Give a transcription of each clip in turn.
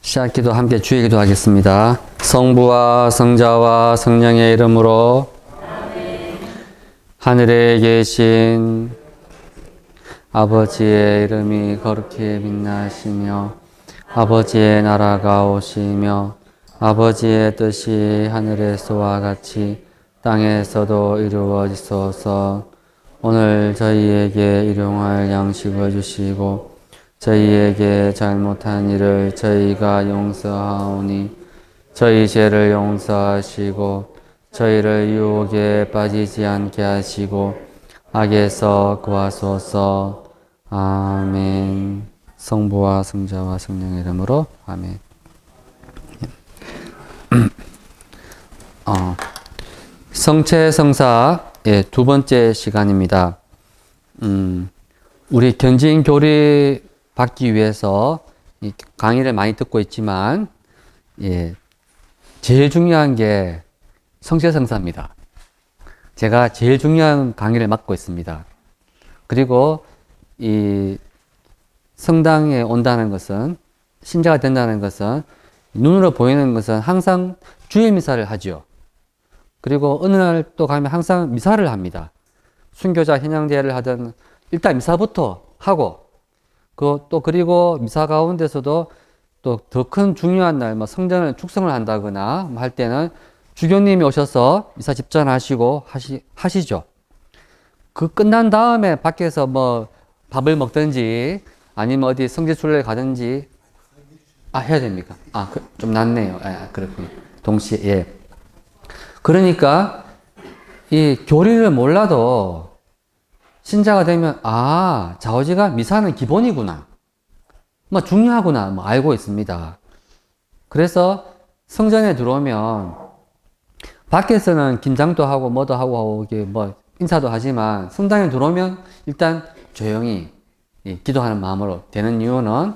시작기도 함께 주의 기도하겠습니다. 성부와 성자와 성령의 이름으로 하늘에 계신 아버지의 이름이 거룩히 빛나시며 아버지의 나라가 오시며 아버지의 뜻이 하늘에서와 같이 땅에서도 이루어지소서. 오늘 저희에게 일용할 양식을 주시고 저희에게 잘못한 일을 저희가 용서하오니 저희 죄를 용서하시고 저희를 유혹에 빠지지 않게 하시고 악에서 구하소서. 아멘. 성부와 성자와 성령의 이름으로 아멘. 성체성사의 두 번째 시간입니다. 우리 견진 교리 받기 위해서 이 강의를 많이 듣고 있지만, 제일 중요한 게 성체성사입니다. 제가 제일 중요한 강의를 맡고 있습니다. 그리고 이 성당에 온다는 것은, 신자가 된다는 것은, 눈으로 보이는 것은 항상 주일 미사를 하죠. 그리고 어느 날 또 가면 항상 미사를 합니다. 순교자 현양제를 하든 일단 미사부터 하고, 그리고 미사 가운데서도 또 더 큰 중요한 날, 성전을 축성을 한다거나 할 때는 주교님이 오셔서 미사 집전하시고 하시죠. 그 끝난 다음에 밖에서 밥을 먹든지 아니면 어디 성지순례를 가든지, 해야 됩니까? 좀 낫네요. 그렇군요. 동시에, 예. 그러니까, 이 교리를 몰라도 신자가 되면, 좌우지가 미사는 기본이구나. 중요하구나. 알고 있습니다. 그래서 성전에 들어오면, 밖에서는 김장도 하고, 뭐도 하고, 인사도 하지만, 성당에 들어오면 일단 조용히 기도하는 마음으로 되는 이유는,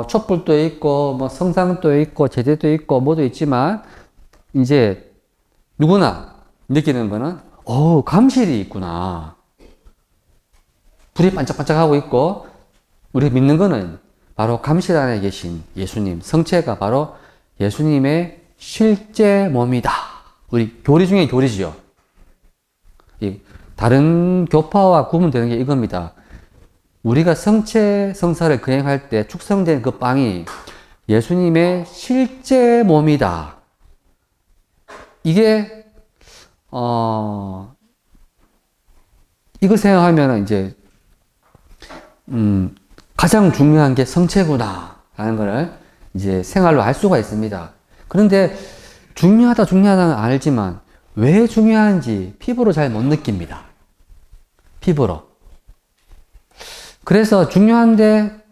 촛불도 있고, 성상도 있고, 제대도 있고, 뭐도 있지만, 이제, 누구나 느끼는 거는, 감실이 있구나. 불이 반짝반짝하고 있고, 우리가 믿는 거는 바로 감실 안에 계신 예수님, 성체가 바로 예수님의 실제 몸이다. 우리 교리 중에 교리지요. 다른 교파와 구분되는 게 이겁니다. 우리가 성체, 성사를 거행할 때 축성된 그 빵이 예수님의 실제 몸이다. 이게, 이거 생각하면 이제, 가장 중요한 게 성체구나. 라는 걸 이제 생활로 알 수가 있습니다. 그런데 중요하다는 알지만 왜 중요한지 피부로 잘 못 느낍니다. 피부로. 그래서 중요한데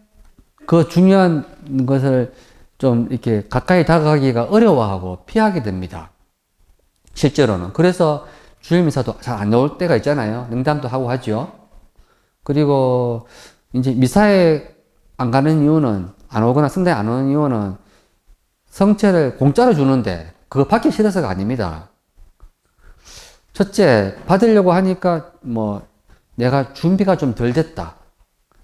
그 중요한 것을 좀 이렇게 가까이 다가가기가 어려워하고 피하게 됩니다. 실제로는. 그래서 주일미사도 잘 안 나올 때가 있잖아요. 능담도 하고 하죠. 그리고 이제 미사에 안 가는 이유는, 안 오거나 성당에 안 오는 이유는 성체를 공짜로 주는데 그거 받기 싫어서가 아닙니다. 첫째, 받으려고 하니까 내가 준비가 좀 덜 됐다.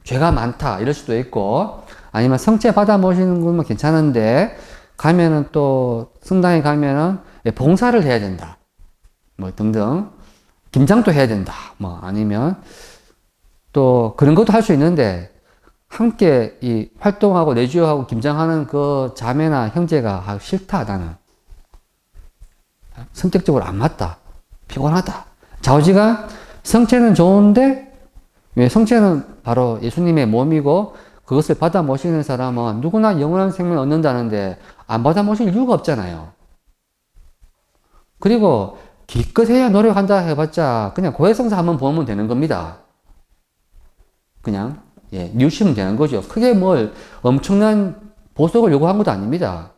죄가 많다. 이럴 수도 있고, 아니면 성체 받아 모시는 건 괜찮은데, 가면은 또, 성당에 가면은 봉사를 해야 된다. 등등. 김장도 해야 된다. 아니면, 또, 그런 것도 할 수 있는데, 함께 이 활동하고 내주하고 김장하는 그 자매나 형제가 하기 싫다, 나는. 선택적으로 안 맞다. 피곤하다. 좌우지간 성체는 좋은데, 왜 성체는 바로 예수님의 몸이고, 그것을 받아 모시는 사람은 누구나 영원한 생명을 얻는다는데, 안 받아 모실 이유가 없잖아요. 그리고, 기껏해야 노력한다 해봤자, 그냥 고해성사 한번 보면 되는 겁니다. 그냥, 뉘우치면 되는 거죠. 크게 엄청난 보석을 요구한 것도 아닙니다.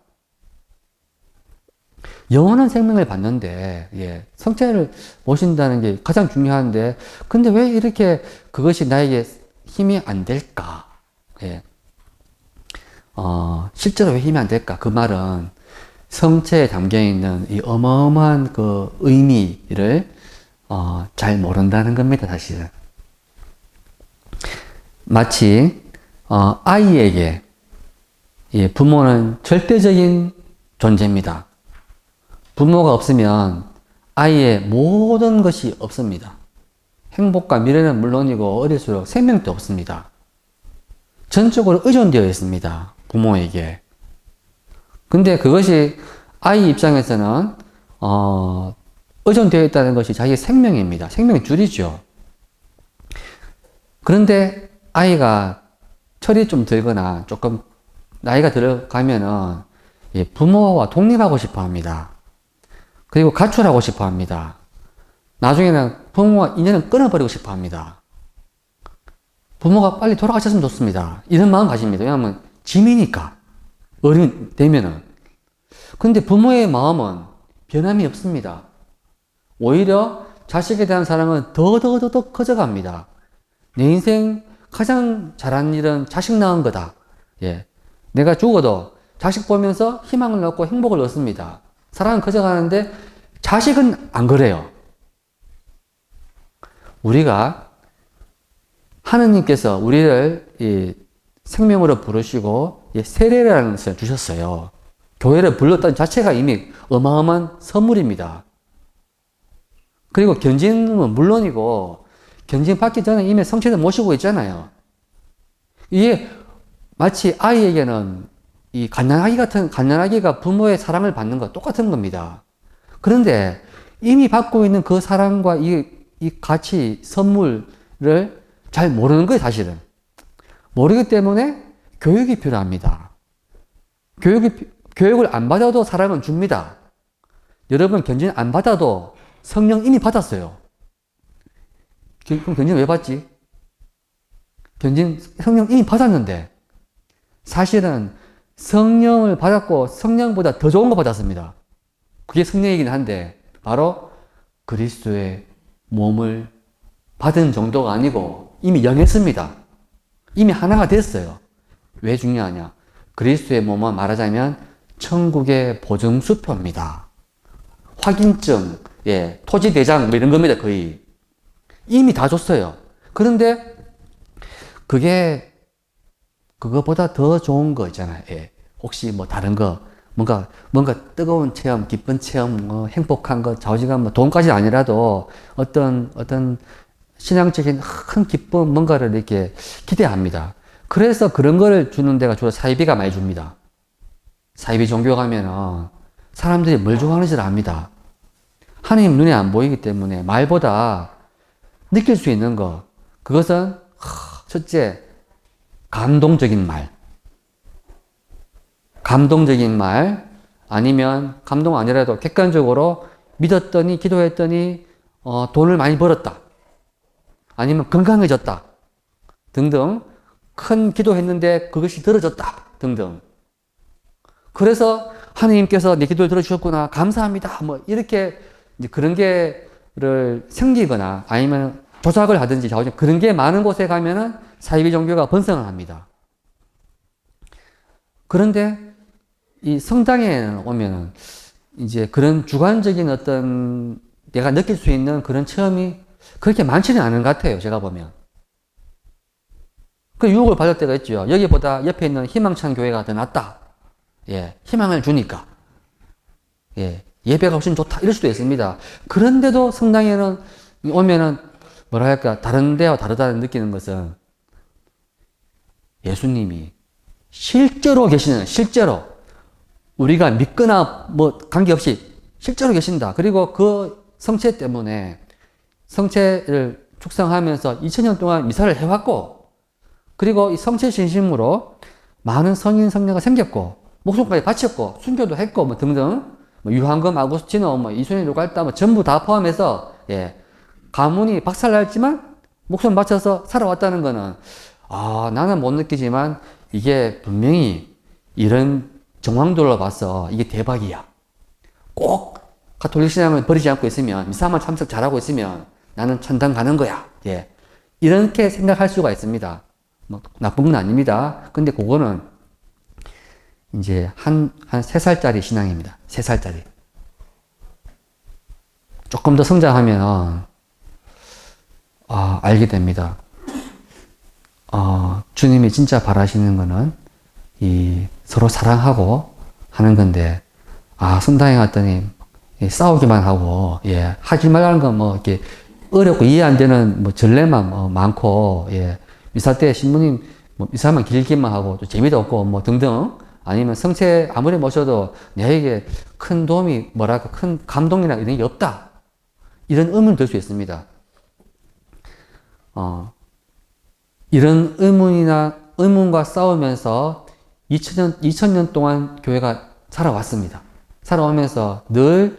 영원한 생명을 받는데, 성체를 모신다는 게 가장 중요한데, 근데 왜 이렇게 그것이 나에게 힘이 안 될까? 실제로 왜 힘이 안 될까? 그 말은 성체에 담겨 있는 이 어마어마한 그 의미를, 잘 모른다는 겁니다, 사실은. 마치, 아이에게 예, 부모는 절대적인 존재입니다. 부모가 없으면 아이의 모든 것이 없습니다. 행복과 미래는 물론이고 어릴수록 생명도 없습니다. 전적으로 의존되어 있습니다. 부모에게. 근데 그것이 아이 입장에서는 의존되어 있다는 것이 자기의 생명입니다. 생명의 줄이죠. 그런데 아이가 철이 좀 들거나 조금 나이가 들어가면은 부모와 독립하고 싶어 합니다. 그리고 가출하고 싶어 합니다. 나중에는 부모와 인연을 끊어버리고 싶어 합니다. 부모가 빨리 돌아가셨으면 좋습니다. 이런 마음 가집니다. 왜냐하면 짐이니까. 어른 되면은. 근데 부모의 마음은 변함이 없습니다. 오히려 자식에 대한 사랑은 더 커져갑니다. 내 인생 가장 잘한 일은 자식 낳은 거다. 예. 내가 죽어도 자식 보면서 희망을 얻고 행복을 얻습니다. 사랑은 커져가는데 자식은 안 그래요. 우리가 하느님께서 우리를 생명으로 부르시고 세례라는 것을 주셨어요. 교회를 불렀다는 자체가 이미 어마어마한 선물입니다. 그리고 견진은 물론이고 견진 받기 전에 이미 성체를 모시고 있잖아요. 이게 마치 아이에게는 이 갓난아기가 부모의 사랑을 받는 것 똑같은 겁니다. 그런데 이미 받고 있는 그 사랑과 이 가치, 선물을 잘 모르는 거예요, 사실은. 모르기 때문에 교육이 필요합니다. 교육을 안 받아도 사랑은 줍니다. 여러분, 견진 안 받아도 성령 이미 받았어요. 그럼 견진 왜 받지? 견진 성령 이미 받았는데, 사실은 성령을 받았고 성령보다 더 좋은 거 받았습니다. 그게 성령이긴 한데, 바로 그리스도의 몸을 받은 정도가 아니고 이미 영했습니다. 이미 하나가 됐어요. 왜 중요하냐? 그리스도의 몸은 말하자면 천국의 보증수표입니다. 확인증, 토지대장 뭐 이런 겁니다. 거의. 이미 다 줬어요. 그런데 그게 그거보다 더 좋은 거 있잖아요. 혹시 뭐 다른 거 뭔가 뜨거운 체험, 기쁜 체험, 행복한 거, 좌우지간 돈까지 아니라도 어떤 신앙적인 큰 기쁨, 뭔가를 이렇게 기대합니다. 그래서 그런 거를 주는 데가 주로 사이비가 많이 줍니다. 사이비 종교 가면은 사람들이 뭘 좋아하는지를 압니다. 하나님 눈에 안 보이기 때문에 말보다 느낄 수 있는 거, 그것은 첫째, 감동적인 말. 감동적인 말, 아니면 감동 아니라도 객관적으로 믿었더니, 기도했더니 돈을 많이 벌었다. 아니면 건강해졌다. 등등. 큰 기도했는데 그것이 들어졌다. 등등. 그래서 하나님께서 내 기도를 들어주셨구나. 감사합니다. 뭐 이렇게 이제 그런 게를 생기거나 아니면 조작을 하든지 그런 게 많은 곳에 가면은 사이비 종교가 번성을 합니다. 그런데 이 성당에 오면은 이제 그런 주관적인 어떤 내가 느낄 수 있는 그런 체험이 그렇게 많지는 않은 것 같아요. 제가 보면. 그 유혹을 받을 때가 있죠. 여기보다 옆에 있는 희망찬 교회가 더 낫다. 희망을 주니까. 예배가 훨씬 좋다. 이럴 수도 있습니다. 그런데도 성당에는 오면은 뭐랄까 다른 데와 다르다는 느끼는 것은 예수님이 실제로 계시는, 실제로 우리가 믿거나 뭐 관계없이 실제로 계신다. 그리고 그 성체 때문에 성체를 축성하면서 2000년 동안 미사를 해왔고, 그리고 이 성체 신심으로 많은 성인 성녀가 생겼고, 목숨까지 바쳤고, 순교도 했고, 뭐 등등, 뭐 유한검, 아구스티노, 뭐 이순신 루갈다, 뭐 전부 다 포함해서 가문이 박살났지만 목숨 바쳐서 살아왔다는 거는 나는 못 느끼지만 이게 분명히 이런 정황들로 봐서 이게 대박이야. 꼭 가톨릭 신앙을 버리지 않고 있으면, 미사만 참석 잘하고 있으면 나는 천당 가는 거야. 이렇게 생각할 수가 있습니다. 뭐 나쁜 건 아닙니다. 근데 그거는 이제 한 3살짜리 신앙입니다. 3살짜리. 조금 더 성장하면 알게 됩니다. 주님이 진짜 바라시는 거는 서로 사랑하고 하는 건데, 성당에 갔더니 싸우기만 하고, 하지 말라는 건 뭐 이렇게 어렵고 이해 안 되는 뭐 전례만 많고, 미사 때 신부님 뭐 미사만 길기만 하고 또 재미도 없고 뭐 등등, 아니면 성체 아무리 모셔도 내게 큰 도움이 뭐랄까 큰 감동이나 이런 게 없다, 이런 의문이 들 수 있습니다. 이런 의문과 싸우면서 2000년 동안 교회가 살아왔습니다. 살아오면서 늘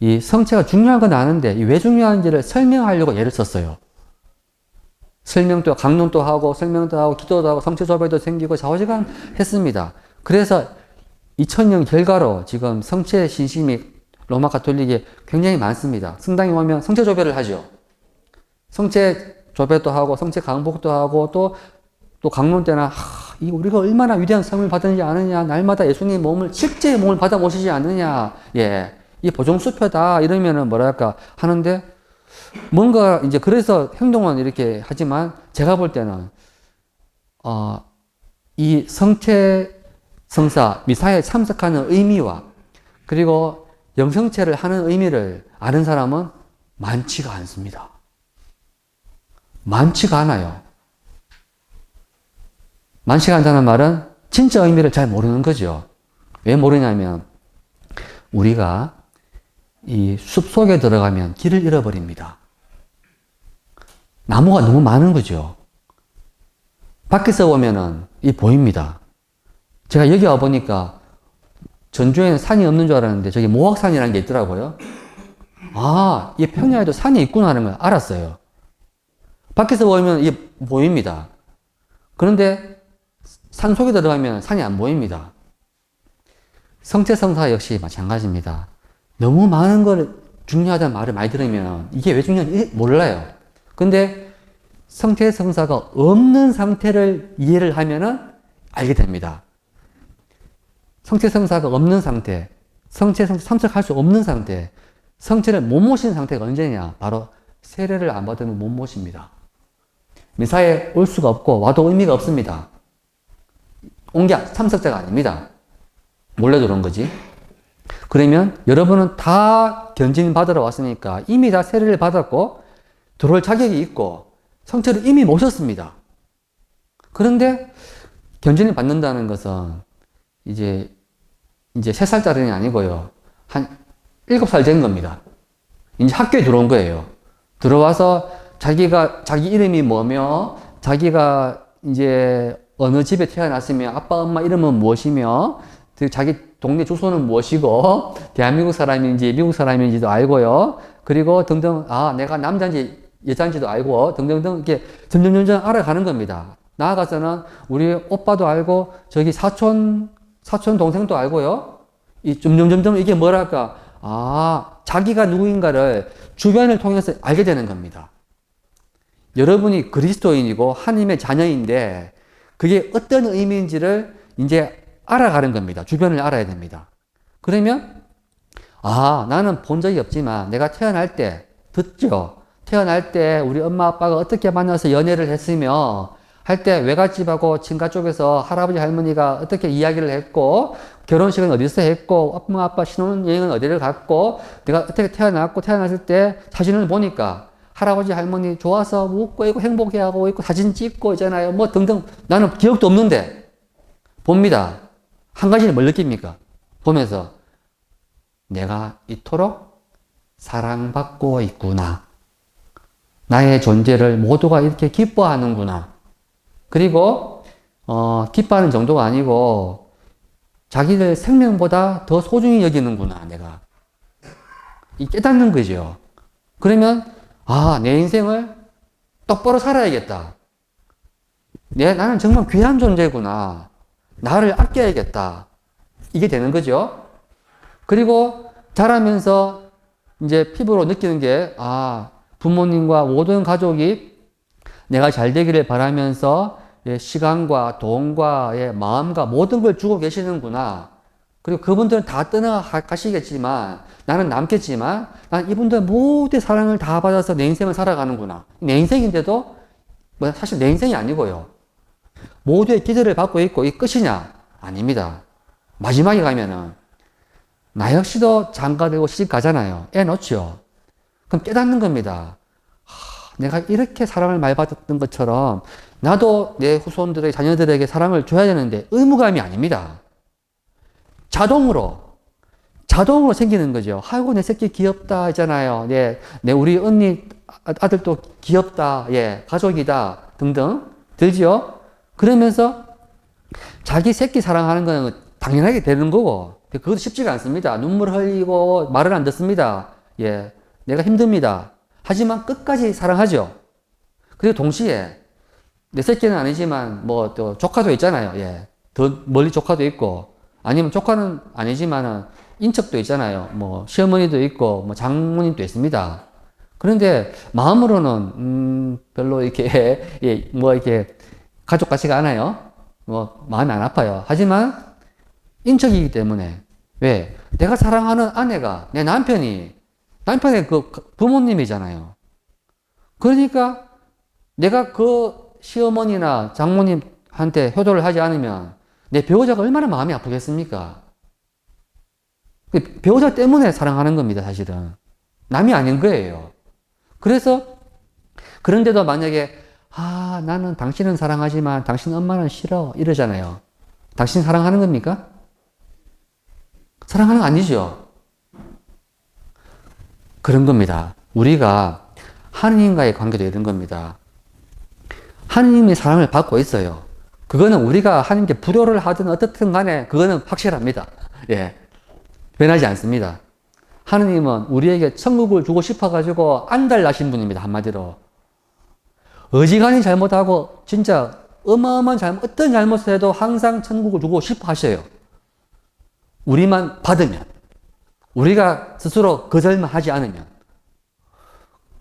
이 성체가 중요한 건 아는데 왜 중요한지를 설명하려고 예를 썼어요. 설명도, 강론도 하고, 설명도 하고, 기도도 하고, 성체 조배도 생기고, 좌우지간 했습니다. 그래서 2000년 결과로 지금 성체 신심이 로마 가톨릭에 굉장히 많습니다. 성당에 오면 성체 조배를 하죠. 성체 조배도 하고, 성체 강복도 하고, 또 강론 때나, 우리가 얼마나 위대한 상을 받았는지 아느냐, 날마다 예수님 실제 몸을 받아 모시지 않느냐, 이 보정수표다, 이러면은 뭐랄까 하는데, 뭔가 이제 그래서 행동은 이렇게 하지만, 제가 볼 때는, 이 성체 성사, 미사에 참석하는 의미와, 그리고 영성체를 하는 의미를 아는 사람은 많지가 않습니다. 많지가 않아요. 많지가 않다는 말은 진짜 의미를 잘 모르는 거죠. 왜 모르냐면, 우리가 이 숲 속에 들어가면 길을 잃어버립니다. 나무가 너무 많은 거죠. 밖에서 보면은 보입니다. 제가 여기 와보니까 전주에는 산이 없는 줄 알았는데 저기 모악산이라는 게 있더라고요. 이 평야에도 산이 있구나 하는 걸 알았어요. 밖에서 보면 이게 보입니다. 그런데 산 속에 들어가면 산이 안 보입니다. 성체성사 역시 마찬가지입니다. 너무 많은 걸 중요하다는 말을 많이 들으면 이게 왜 중요한지 몰라요. 근데 성체성사가 없는 상태를 이해를 하면은 알게 됩니다. 성체성사가 없는 상태, 성체성사 참석할 수 없는 상태, 성체를 못 모신 상태가 언제냐? 바로 세례를 안 받으면 못 모십니다. 미사에 올 수가 없고 와도 의미가 없습니다. 온 게 참석자가 아닙니다. 몰래 들어온 거지. 그러면 여러분은 다 견진 받으러 왔으니까 이미 다 세례를 받았고 들어올 자격이 있고 성체를 이미 모셨습니다. 그런데 견진을 받는다는 것은 이제 3살짜리는 아니고요. 한 7살 된 겁니다. 이제 학교에 들어온 거예요. 들어와서 자기 이름이 뭐며, 자기가 이제 어느 집에 태어났으며, 아빠, 엄마 이름은 무엇이며, 자기 동네 주소는 무엇이고, 대한민국 사람인지 미국 사람인지도 알고요. 그리고 등등, 내가 남자인지 여자인지도 알고, 등등등, 이렇게 점점 알아가는 겁니다. 나아가서는 우리 오빠도 알고, 저기 사촌 동생도 알고요. 점점 이게 뭐랄까, 자기가 누구인가를 주변을 통해서 알게 되는 겁니다. 여러분이 그리스도인이고 하나님의 자녀인데 그게 어떤 의미인지를 이제 알아가는 겁니다. 주변을 알아야 됩니다. 그러면 나는 본 적이 없지만 내가 태어날 때 듣죠. 태어날 때 우리 엄마 아빠가 어떻게 만나서 연애를 했으며 할 때 외갓집하고 친가 쪽에서 할아버지 할머니가 어떻게 이야기를 했고 결혼식은 어디서 했고 엄마 아빠 신혼여행은 어디를 갔고 내가 어떻게 태어났고 태어났을 때 사진을 보니까 할아버지 할머니 좋아서 웃고 있고 행복해하고 있고 사진 찍고 있잖아요. 뭐 등등. 나는 기억도 없는데 봅니다. 한 가지는 뭘 느낍니까? 보면서 내가 이토록 사랑받고 있구나. 나의 존재를 모두가 이렇게 기뻐하는구나. 그리고 기뻐하는 정도가 아니고 자기들 생명보다 더 소중히 여기는구나. 내가 깨닫는 거죠. 그러면 내 인생을 똑바로 살아야겠다. 나는 정말 귀한 존재구나. 나를 아껴야겠다. 이게 되는 거죠. 그리고 자라면서 이제 피부로 느끼는 게, 부모님과 모든 가족이 내가 잘 되기를 바라면서 시간과 돈과 마음과 모든 걸 주고 계시는구나. 그리고 그분들은 다 떠나가시겠지만 나는 남겠지만 난 이분들 모두의 사랑을 다 받아서 내 인생을 살아가는구나. 내 인생인데도 사실 내 인생이 아니고요. 모두의 기대를 받고 있고 이 끝이냐? 아닙니다. 마지막에 가면은 나 역시도 장가되고 시집 가잖아요. 애 놓죠. 그럼 깨닫는 겁니다. 내가 이렇게 사랑을 많이 받았던 것처럼 나도 내 후손들의 자녀들에게 사랑을 줘야 되는데 의무감이 아닙니다. 자동으로 생기는 거죠. 아이고, 내 새끼 귀엽다 하잖아요. 내 우리 언니 아들도 귀엽다. 예, 가족이다. 등등. 들지요? 그러면서 자기 새끼 사랑하는 건 당연하게 되는 거고, 그것도 쉽지가 않습니다. 눈물 흘리고 말을 안 듣습니다. 예, 내가 힘듭니다. 하지만 끝까지 사랑하죠. 그리고 동시에 내 새끼는 아니지만 뭐 또 조카도 있잖아요. 예, 더 멀리 조카도 있고, 아니면 조카는 아니지만은 인척도 있잖아요. 뭐 시어머니도 있고 뭐 장모님도 있습니다. 그런데 마음으로는 별로 이렇게 예, 뭐 이렇게 가족 같지가 않아요. 뭐 마음이 안 아파요. 하지만 인척이기 때문에 왜? 내가 사랑하는 아내가 내 남편의 그 부모님이잖아요. 그러니까 내가 그 시어머니나 장모님한테 효도를 하지 않으면 내 배우자가 얼마나 마음이 아프겠습니까? 배우자 때문에 사랑하는 겁니다, 사실은. 남이 아닌 거예요. 그래서, 그런데도 만약에, 나는 당신은 사랑하지만 당신 엄마는 싫어. 이러잖아요. 당신 사랑하는 겁니까? 사랑하는 거 아니죠. 그런 겁니다. 우리가 하느님과의 관계도 이런 겁니다. 하느님의 사랑을 받고 있어요. 그거는 우리가 하나님께 불효를 하든 어떻든 간에 그거는 확실합니다. 예. 변하지 않습니다. 하느님은 우리에게 천국을 주고 싶어가지고 안달나신 분입니다. 한마디로. 어지간히 잘못하고 진짜 어마어마한 어떤 잘못을 해도 항상 천국을 주고 싶어 하셔요. 우리만 받으면. 우리가 스스로 거절만 하지 않으면.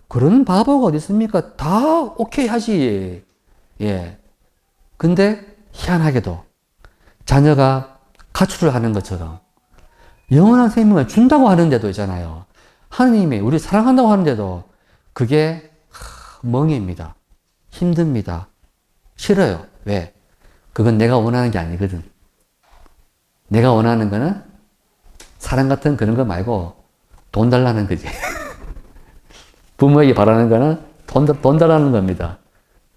그런 바보가 어디 있습니까? 다 오케이 하지. 예. 근데 희한하게도 자녀가 가출을 하는 것처럼 영원한 생명을 준다고 하는데도 있잖아요. 하느님이 우리 사랑한다고 하는데도 그게 멍해입니다. 힘듭니다. 싫어요. 왜? 그건 내가 원하는 게 아니거든. 내가 원하는 거는 사랑 같은 그런 거 말고 돈 달라는 거지. 부모에게 바라는 거는 돈 달라는 겁니다.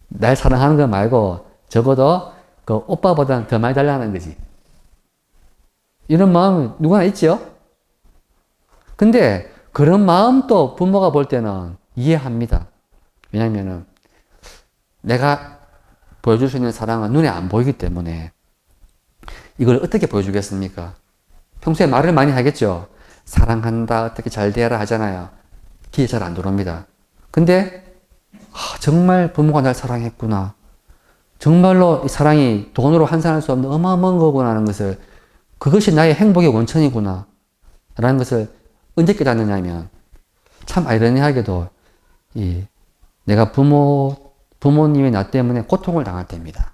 날 사랑하는 거 말고 적어도 그 오빠보다는 더 많이 달라는 거지. 이런 마음이 누구나 있죠? 근데 그런 마음도 부모가 볼 때는 이해합니다. 왜냐면은 내가 보여줄 수 있는 사랑은 눈에 안 보이기 때문에 이걸 어떻게 보여주겠습니까? 평소에 말을 많이 하겠죠? 사랑한다, 어떻게 잘 되라 하잖아요. 귀에 잘 안 들어옵니다. 근데 정말 부모가 날 사랑했구나. 정말로 이 사랑이 돈으로 환산할 수 없는 어마어마한 거구나 하는 것을 그것이 나의 행복의 원천이구나 라는 것을 언제 깨닫느냐면 참 아이러니하게도 내가 부모님이 나 때문에 고통을 당할 때입니다.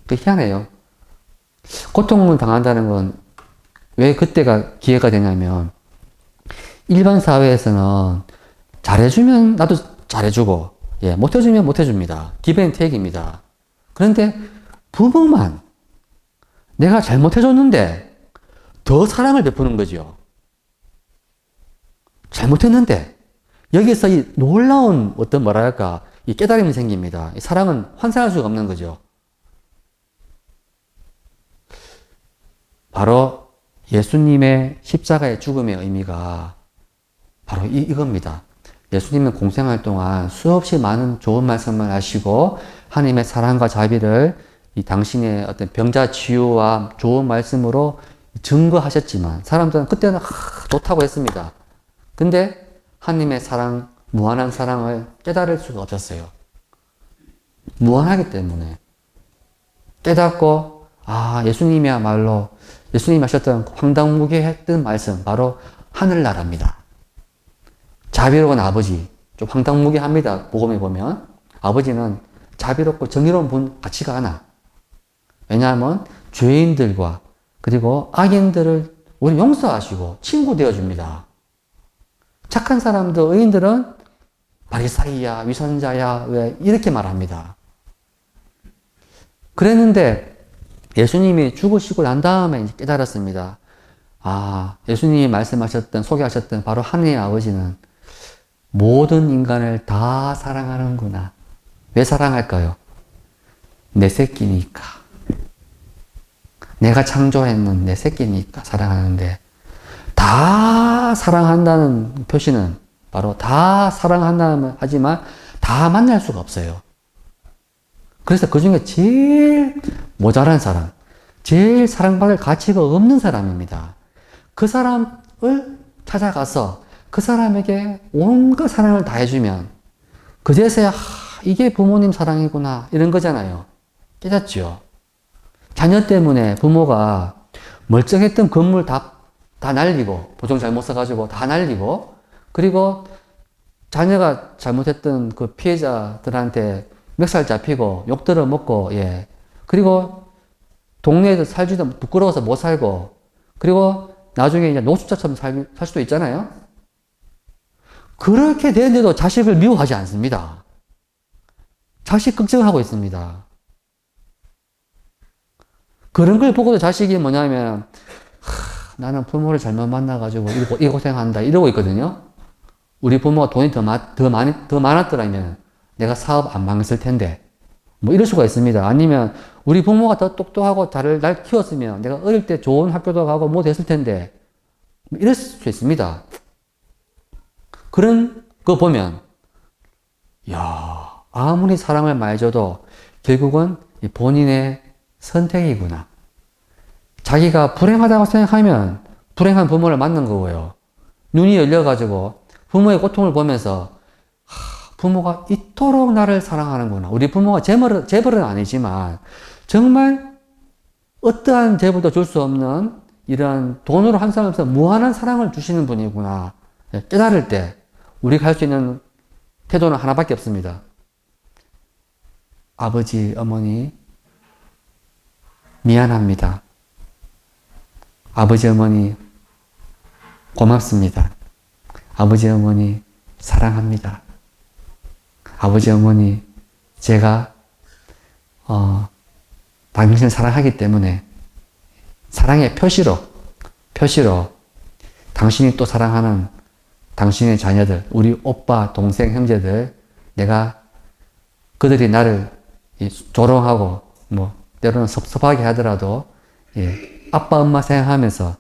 그 희한해요. 고통을 당한다는 건 왜 그때가 기회가 되냐면 일반 사회에서는 잘해주면 나도 잘해주고 못해주면 못해줍니다. 기브앤테이크입니다. 그런데 부모만 내가 잘못해줬는데 더 사랑을 베푸는 거죠. 잘못했는데 여기서 이 놀라운 어떤 뭐랄까 이 깨달음이 생깁니다. 이 사랑은 환산할 수가 없는 거죠. 바로 예수님의 십자가의 죽음의 의미가 바로 이겁니다. 예수님은 공생활 동안 수없이 많은 좋은 말씀을 하시고 하나님의 사랑과 자비를 이 당신의 어떤 병자 치유와 좋은 말씀으로 증거하셨지만 사람들은 그때는 좋다고 했습니다. 근데 하나님의 사랑, 무한한 사랑을 깨달을 수가 없었어요. 무한하기 때문에. 깨닫고 예수님이야말로 예수님이 하셨던 황당무계했던 말씀 바로 하늘나라입니다. 자비로운 아버지, 좀 황당무계합니다. 복음에 보면 아버지는 자비롭고 정의로운 분 같지가 않아. 왜냐하면 죄인들과 그리고 악인들을 우리 용서하시고 친구 되어줍니다. 착한 사람들, 의인들은 바리사이야, 위선자야, 왜 이렇게 말합니다. 그랬는데 예수님이 죽으시고 난 다음에 이제 깨달았습니다. 아, 예수님이 말씀하셨던, 소개하셨던 바로 하나님의 아버지는 모든 인간을 다 사랑하는구나. 왜 사랑할까요? 내 새끼니까. 내가 창조했는 내 새끼니까 사랑하는데, 다 사랑한다는 표시는 바로 다 사랑한다는 하지만 다 만날 수가 없어요. 그래서 그 중에 제일 모자란 사람, 제일 사랑받을 가치가 없는 사람입니다. 그 사람을 찾아가서 그 사람에게 온갖 사랑을 다 해주면 그제서야 이게 부모님 사랑이구나 이런 거잖아요. 깨닫죠? 자녀 때문에 부모가 멀쩡했던 건물 다 날리고 보증 잘못 써가지고 다 날리고 그리고 자녀가 잘못했던 그 피해자들한테 멱살 잡히고 욕 들어먹고 예 그리고 동네에서 살지도 부끄러워서 못 살고 그리고 나중에 이제 노숙자처럼 살 수도 있잖아요. 그렇게 되는데도 자식을 미워하지 않습니다. 자식 걱정하고 있습니다. 그런 걸 보고도 자식이 뭐냐면 나는 부모를 잘못 만나가지고 이 고생한다 이러고 있거든요. 우리 부모가 돈이 더 많았더라면 내가 사업 안 망했을 텐데 뭐 이럴 수가 있습니다. 아니면 우리 부모가 더 똑똑하고 날 키웠으면 내가 어릴 때 좋은 학교도 가고 뭐 됐을 텐데 뭐 이럴 수 있습니다. 그런 거 보면 야 아무리 사랑을 많이 줘도 결국은 본인의 선택이구나. 자기가 불행하다고 생각하면 불행한 부모를 만난 거고요. 눈이 열려가지고 부모의 고통을 보면서 부모가 이토록 나를 사랑하는구나. 우리 부모가 재벌은 아니지만 정말 어떠한 재벌도 줄 수 없는 이런 돈으로 한 사람에서 무한한 사랑을 주시는 분이구나. 깨달을 때 우리가 할 수 있는 태도는 하나밖에 없습니다. 아버지, 어머니 미안합니다. 아버지, 어머니 고맙습니다. 아버지, 어머니 사랑합니다. 아버지, 어머니 제가 당신을 사랑하기 때문에 사랑의 표시로 당신이 또 사랑하는 당신의 자녀들, 우리 오빠, 동생, 형제들 내가 그들이 나를 조롱하고 뭐 때로는 섭섭하게 하더라도 아빠, 엄마 생각하면서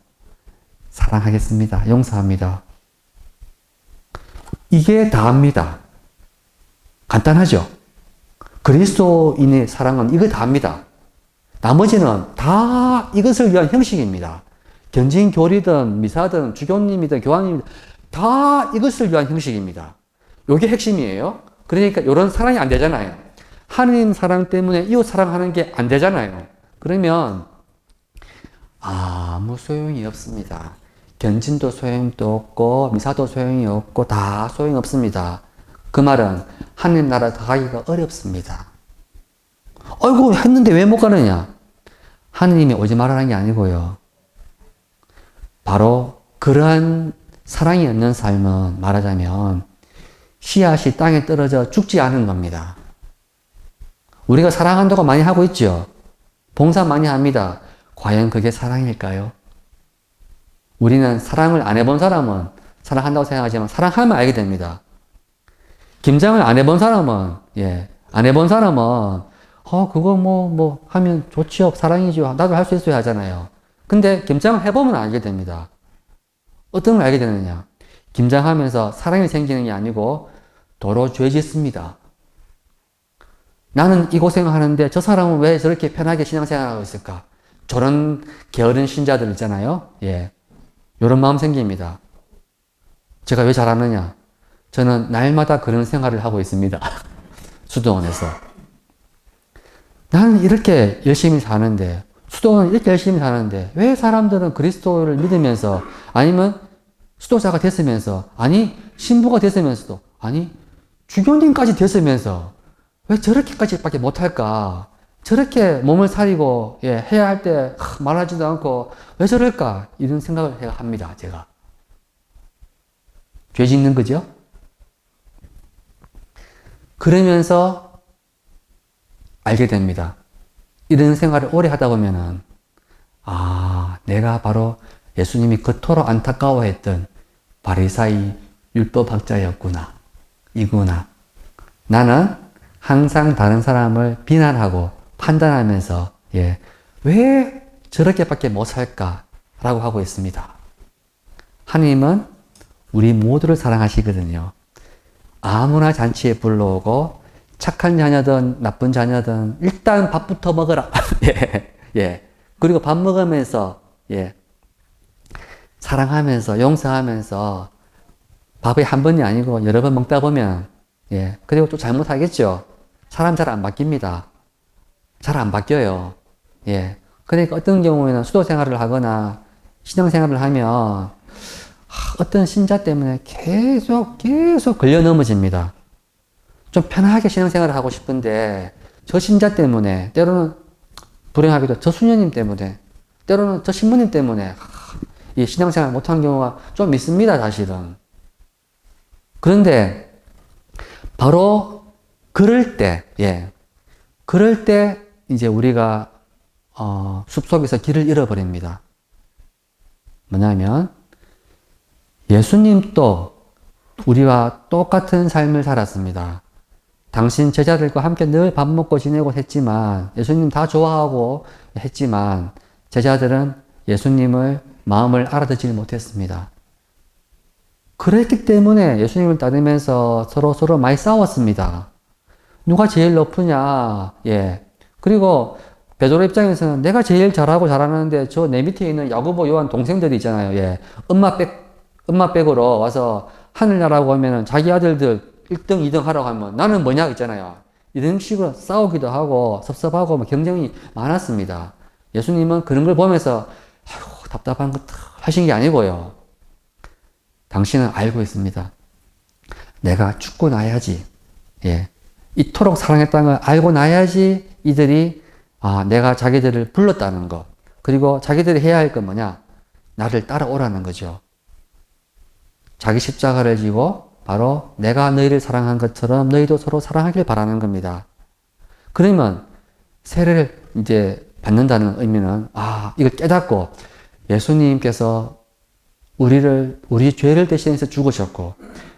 사랑하겠습니다. 용서합니다. 이게 다합니다. 간단하죠? 그리스도인의 사랑은 이거 다합니다. 나머지는 다 이것을 위한 형식입니다. 견진교리든 미사든 주교님이든 교황님이든 다 이것을 위한 형식입니다. 이게 핵심이에요. 그러니까 이런 사랑이 안 되잖아요. 하느님 사랑 때문에 이웃 사랑하는 게 안 되잖아요. 그러면 아무 소용이 없습니다. 견진도 소용도 없고 미사도 소용이 없고 다 소용이 없습니다. 그 말은 하느님 나라 가기가 어렵습니다. 아이고 했는데 왜 못 가느냐? 하느님이 오지 말라는 게 아니고요. 바로 그러한 사랑이 없는 삶은 말하자면 씨앗이 땅에 떨어져 죽지 않은 겁니다. 우리가 사랑한다고 많이 하고 있죠. 봉사 많이 합니다. 과연 그게 사랑일까요? 우리는 사랑을 안 해본 사람은 사랑한다고 생각하지만 사랑하면 알게 됩니다. 김장을 안 해본 사람은 그거 뭐 하면 좋지요. 사랑이죠. 나도 할 수 있어야 하잖아요. 근데 김장을 해보면 알게 됩니다. 어떤 걸 알게 되느냐? 김장하면서 사랑이 생기는 게 아니고 도로 죄 짓습니다. 나는 이 고생을 하는데 저 사람은 왜 저렇게 편하게 신앙생활하고 있을까? 저런 게으른 신자들 있잖아요. 이런 마음 생깁니다. 제가 왜 잘하느냐? 저는 날마다 그런 생활을 하고 있습니다. 수도원에서. 나는 이렇게 열심히 사는데, 수도원은 이렇게 열심히 사는데, 왜 사람들은 그리스도를 믿으면서, 아니면 수도자가 됐으면서, 아니, 신부가 됐으면서도, 아니, 주교님까지 됐으면서, 왜 저렇게까지 밖에 못할까? 저렇게 몸을 사리고, 해야 할 때 말하지도 않고, 왜 저럴까? 이런 생각을 합니다, 제가. 죄 짓는 거죠? 그러면서 알게 됩니다. 이런 생활을 오래 하다 보면은, 아, 내가 바로 예수님이 그토록 안타까워했던 바리사이 율법학자였구나. 이구나. 나는 항상 다른 사람을 비난하고 판단하면서, 예, 왜 저렇게밖에 못 살까라고 하고 있습니다. 하나님은 우리 모두를 사랑하시거든요. 아무나 잔치에 불러오고 착한 자녀든 나쁜 자녀든 일단 밥부터 먹어라. 예, 예. 그리고 밥 먹으면서, 예, 사랑하면서 용서하면서 밥이 한 번이 아니고 여러 번 먹다 보면, 예, 그리고 또 잘못하겠죠. 사람 잘 안 바뀝니다. 잘 안 바뀌어요. 예. 그러니까 어떤 경우에는 수도 생활을 하거나 신앙 생활을 하면 어떤 신자 때문에 계속 걸려 넘어집니다. 좀 편하게 신앙 생활을 하고 싶은데 저 신자 때문에, 때로는 불행하게도 저 수녀님 때문에, 때로는 저 신부님 때문에 이 신앙 생활 못하는 경우가 좀 있습니다, 사실은. 그런데 바로 그럴 때, 예, 그럴 때 이제 우리가 숲속에서 길을 잃어버립니다. 뭐냐면 예수님도 우리와 똑같은 삶을 살았습니다. 당신 제자들과 함께 늘 밥 먹고 지내고 했지만, 예수님 다 좋아하고 했지만 제자들은 예수님을 마음을 알아듣지 못했습니다. 그랬기 때문에 예수님을 따르면서 서로 많이 싸웠습니다. 누가 제일 높으냐, 예. 그리고 베드로 입장에서는 내가 제일 잘하는데 저 내 밑에 있는 야고보, 요한 동생들이 있잖아요. 예. 엄마 백으로 와서 하늘나라고 하면은 자기 아들들 1등, 2등 하라고 하면 나는 뭐냐 있잖아요. 이런 식으로 싸우기도 하고 섭섭하고 경쟁이 많았습니다. 예수님은 그런 걸 보면서 아이고, 답답한 거 하신 게 아니고요. 당신은 알고 있습니다. 내가 죽고 나야지. 예. 이토록 사랑했다는 걸 알고 나야지 이들이 내가 자기들을 불렀다는 것. 그리고 자기들이 해야 할 건 뭐냐? 나를 따라오라는 거죠. 자기 십자가를 지고 바로 내가 너희를 사랑한 것처럼 너희도 서로 사랑하길 바라는 겁니다. 그러면 세례를 이제 받는다는 의미는 이걸 깨닫고 예수님께서 우리 죄를 대신해서 죽으셨고,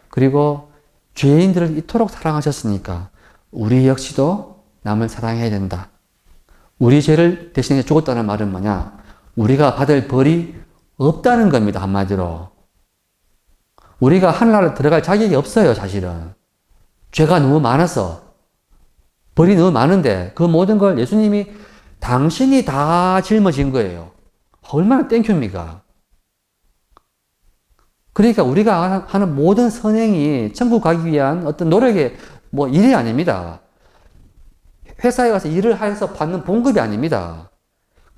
그리고 죄인들을 이토록 사랑하셨으니까 우리 역시도 남을 사랑해야 된다. 우리 죄를 대신해 죽었다는 말은 뭐냐? 우리가 받을 벌이 없다는 겁니다, 한마디로. 우리가 하늘나라에 들어갈 자격이 없어요, 사실은. 죄가 너무 많아서. 벌이 너무 많은데 그 모든 걸 예수님이 당신이 다 짊어진 거예요. 얼마나 땡큐입니까? 그러니까 우리가 하는 모든 선행이 천국 가기 위한 어떤 노력의 일이 아닙니다. 회사에 가서 일을 해서 받는 봉급이 아닙니다.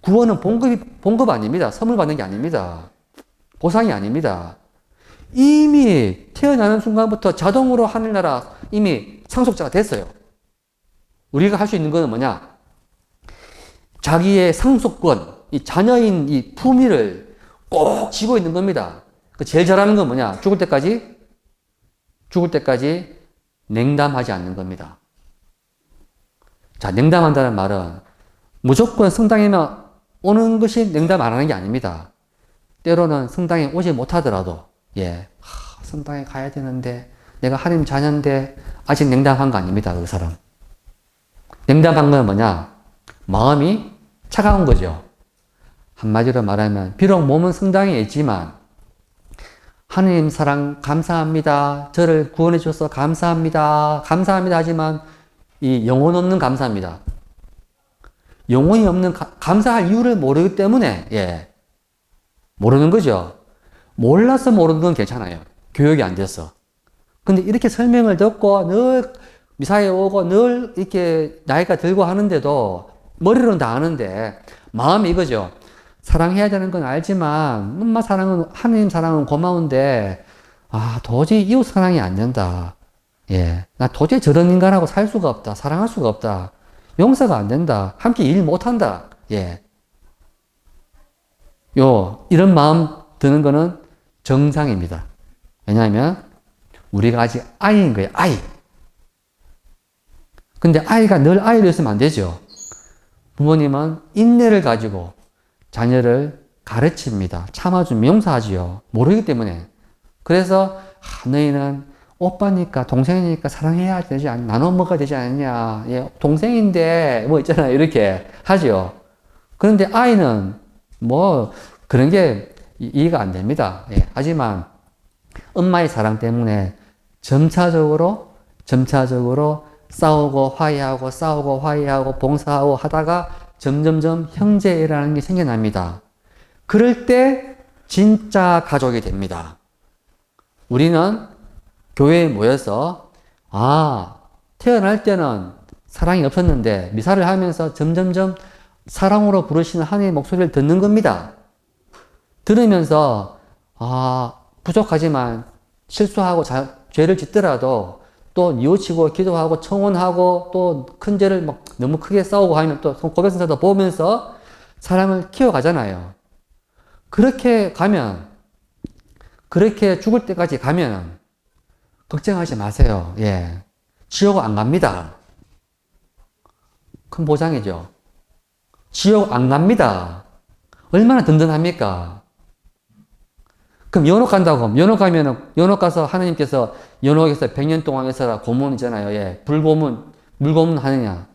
구원은 봉급 아닙니다. 선물 받는 게 아닙니다. 보상이 아닙니다. 이미 태어나는 순간부터 자동으로 하늘나라 이미 상속자가 됐어요. 우리가 할 수 있는 것은 뭐냐? 자기의 상속권, 이 자녀인 이 품위를 꼭 쥐고 있는 겁니다. 제일 잘하는 건 뭐냐? 죽을 때까지 냉담하지 않는 겁니다. 자, 냉담한다는 말은 무조건 성당에만 오는 것이 냉담 안 하는 게 아닙니다. 때로는 성당에 오지 못하더라도, 예, 성당에 가야 되는데, 내가 하나님 자녀인데, 아직 냉담한 거 아닙니다, 그 사람. 냉담한 건 뭐냐? 마음이 차가운 거죠. 한마디로 말하면, 비록 몸은 성당에 있지만, 하느님 사랑 감사합니다. 저를 구원해 주셔서 감사합니다. 감사합니다 하지만 이 영혼 없는 감사합니다. 영혼이 없는 감사할 이유를 모르기 때문에 모르는 거죠. 몰라서 모르는 건 괜찮아요. 교육이 안 돼서. 근데 이렇게 설명을 듣고 늘 미사에 오고 늘 이렇게 나이가 들고 하는데도 머리로는 다 아는데 마음이 이거죠. 사랑해야 되는 건 알지만 엄마 사랑은 하나님 사랑은 고마운데 도저히 이웃 사랑이 안 된다. 예, 나 도저히 저런 인간하고 살 수가 없다. 사랑할 수가 없다. 용서가 안 된다. 함께 일 못 한다. 예. 이런 마음 드는 거는 정상입니다. 왜냐하면 우리가 아직 아이인 거예요. 아이. 근데 아이가 늘 아이로 있으면 안 되죠. 부모님은 인내를 가지고 자녀를 가르칩니다. 참아주면 용서하지요. 모르기 때문에. 그래서 너희는 오빠니까 동생이니까 사랑해야 되지 않냐, 나눠 먹어야 되지 않냐, 예, 동생인데 뭐 있잖아요, 이렇게 하죠. 그런데 아이는 뭐 그런 게 이해가 안 됩니다. 예, 하지만 엄마의 사랑 때문에 점차적으로 싸우고 화해하고 봉사하고 하다가 점점점 형제라는 게 생겨납니다. 그럴 때 진짜 가족이 됩니다. 우리는 교회에 모여서 태어날 때는 사랑이 없었는데 미사를 하면서 점점점 사랑으로 부르시는 하나님의 목소리를 듣는 겁니다. 들으면서 부족하지만 실수하고 죄를 짓더라도 또 뉘우치고 기도하고 청혼하고 또 큰 죄를 막 너무 크게 싸우고 하면 또 고백성사도 보면서 사랑을 키워가잖아요. 그렇게 죽을 때까지 가면 걱정하지 마세요. 예. 지옥 안 갑니다. 큰 보장이죠. 지옥 안 갑니다. 얼마나 든든합니까? 그럼 연옥 간다고 하면, 연옥 가서 하나님께서 연옥에서 100년 동안 있어라 고문이잖아요. 예. 물고문 하느냐.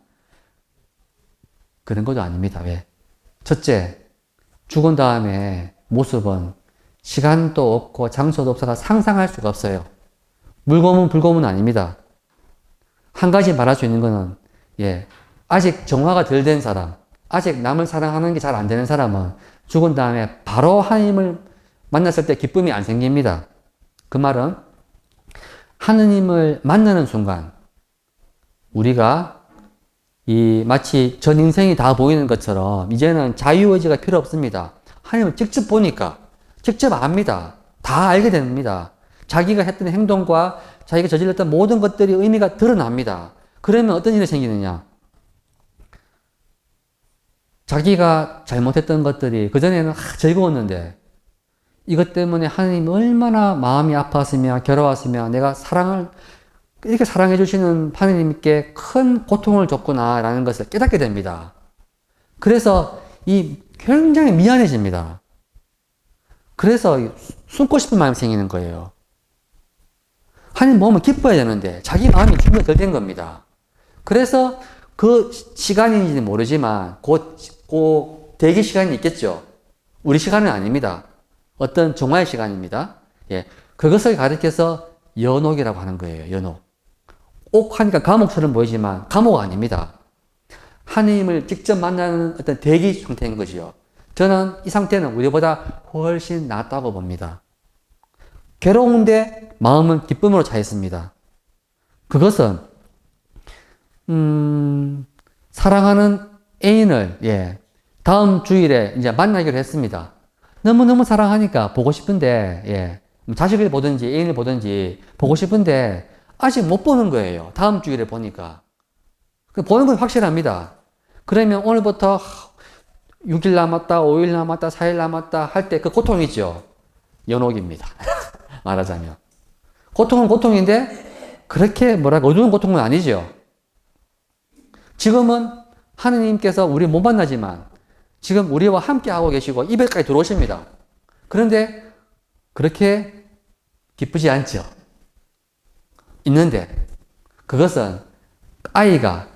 그런 것도 아닙니다. 왜? 첫째, 죽은 다음에 모습은 시간도 없고 장소도 없어서 상상할 수가 없어요. 불고문 아닙니다. 한 가지 말할 수 있는 거는, 예. 아직 정화가 덜 된 사람, 아직 남을 사랑하는 게 잘 안 되는 사람은 죽은 다음에 바로 하나님을 만났을 때 기쁨이 안 생깁니다. 그 말은 하느님을 만나는 순간 우리가 마치 전 인생이 다 보이는 것처럼 이제는 자유의지가 필요 없습니다. 하나님을 직접 보니까 직접 압니다. 다 알게 됩니다. 자기가 했던 행동과 자기가 저질렀던 모든 것들이 의미가 드러납니다. 그러면 어떤 일이 생기느냐? 자기가 잘못했던 것들이 그전에는 즐거웠는데 이것 때문에 하나님이 얼마나 마음이 아팠으며 괴로웠으며 내가 이렇게 사랑해 주시는 하나님께 큰 고통을 줬구나라는 것을 깨닫게 됩니다. 그래서 굉장히 미안해집니다. 그래서 숨고 싶은 마음이 생기는 거예요. 하나님 보면 기뻐야 되는데 자기 마음이 준비가 덜 된 겁니다. 그래서 그 시간인지는 모르지만 곧 대기 시간이 있겠죠. 우리 시간은 아닙니다. 어떤 정화의 시간입니다. 예, 그것을 가리켜서 연옥이라고 하는 거예요. 연옥. 옥 하니까 감옥처럼 보이지만 감옥 아닙니다. 하나님을 직접 만나는 어떤 대기 상태인 것이요. 저는 이 상태는 우리보다 훨씬 낫다고 봅니다. 괴로운데 마음은 기쁨으로 차 있습니다. 그것은 사랑하는 애인을 다음 주일에 이제 만나기로 했습니다. 너무너무 사랑하니까 보고 싶은데 자식을 보든지 애인을 보든지 보고 싶은데 아직 못 보는 거예요. 다음 주일에 보니까. 보는 건 확실합니다. 그러면 오늘부터 6일 남았다, 5일 남았다, 4일 남았다 할 때 그 고통이 있죠. 연옥입니다. 말하자면. 고통은 고통인데 그렇게 어두운 고통은 아니죠. 지금은 하느님께서 우리 못 만나지만 지금 우리와 함께 하고 계시고 이별까지 들어오십니다. 그런데 그렇게 기쁘지 않죠. 있는데 그것은 아이가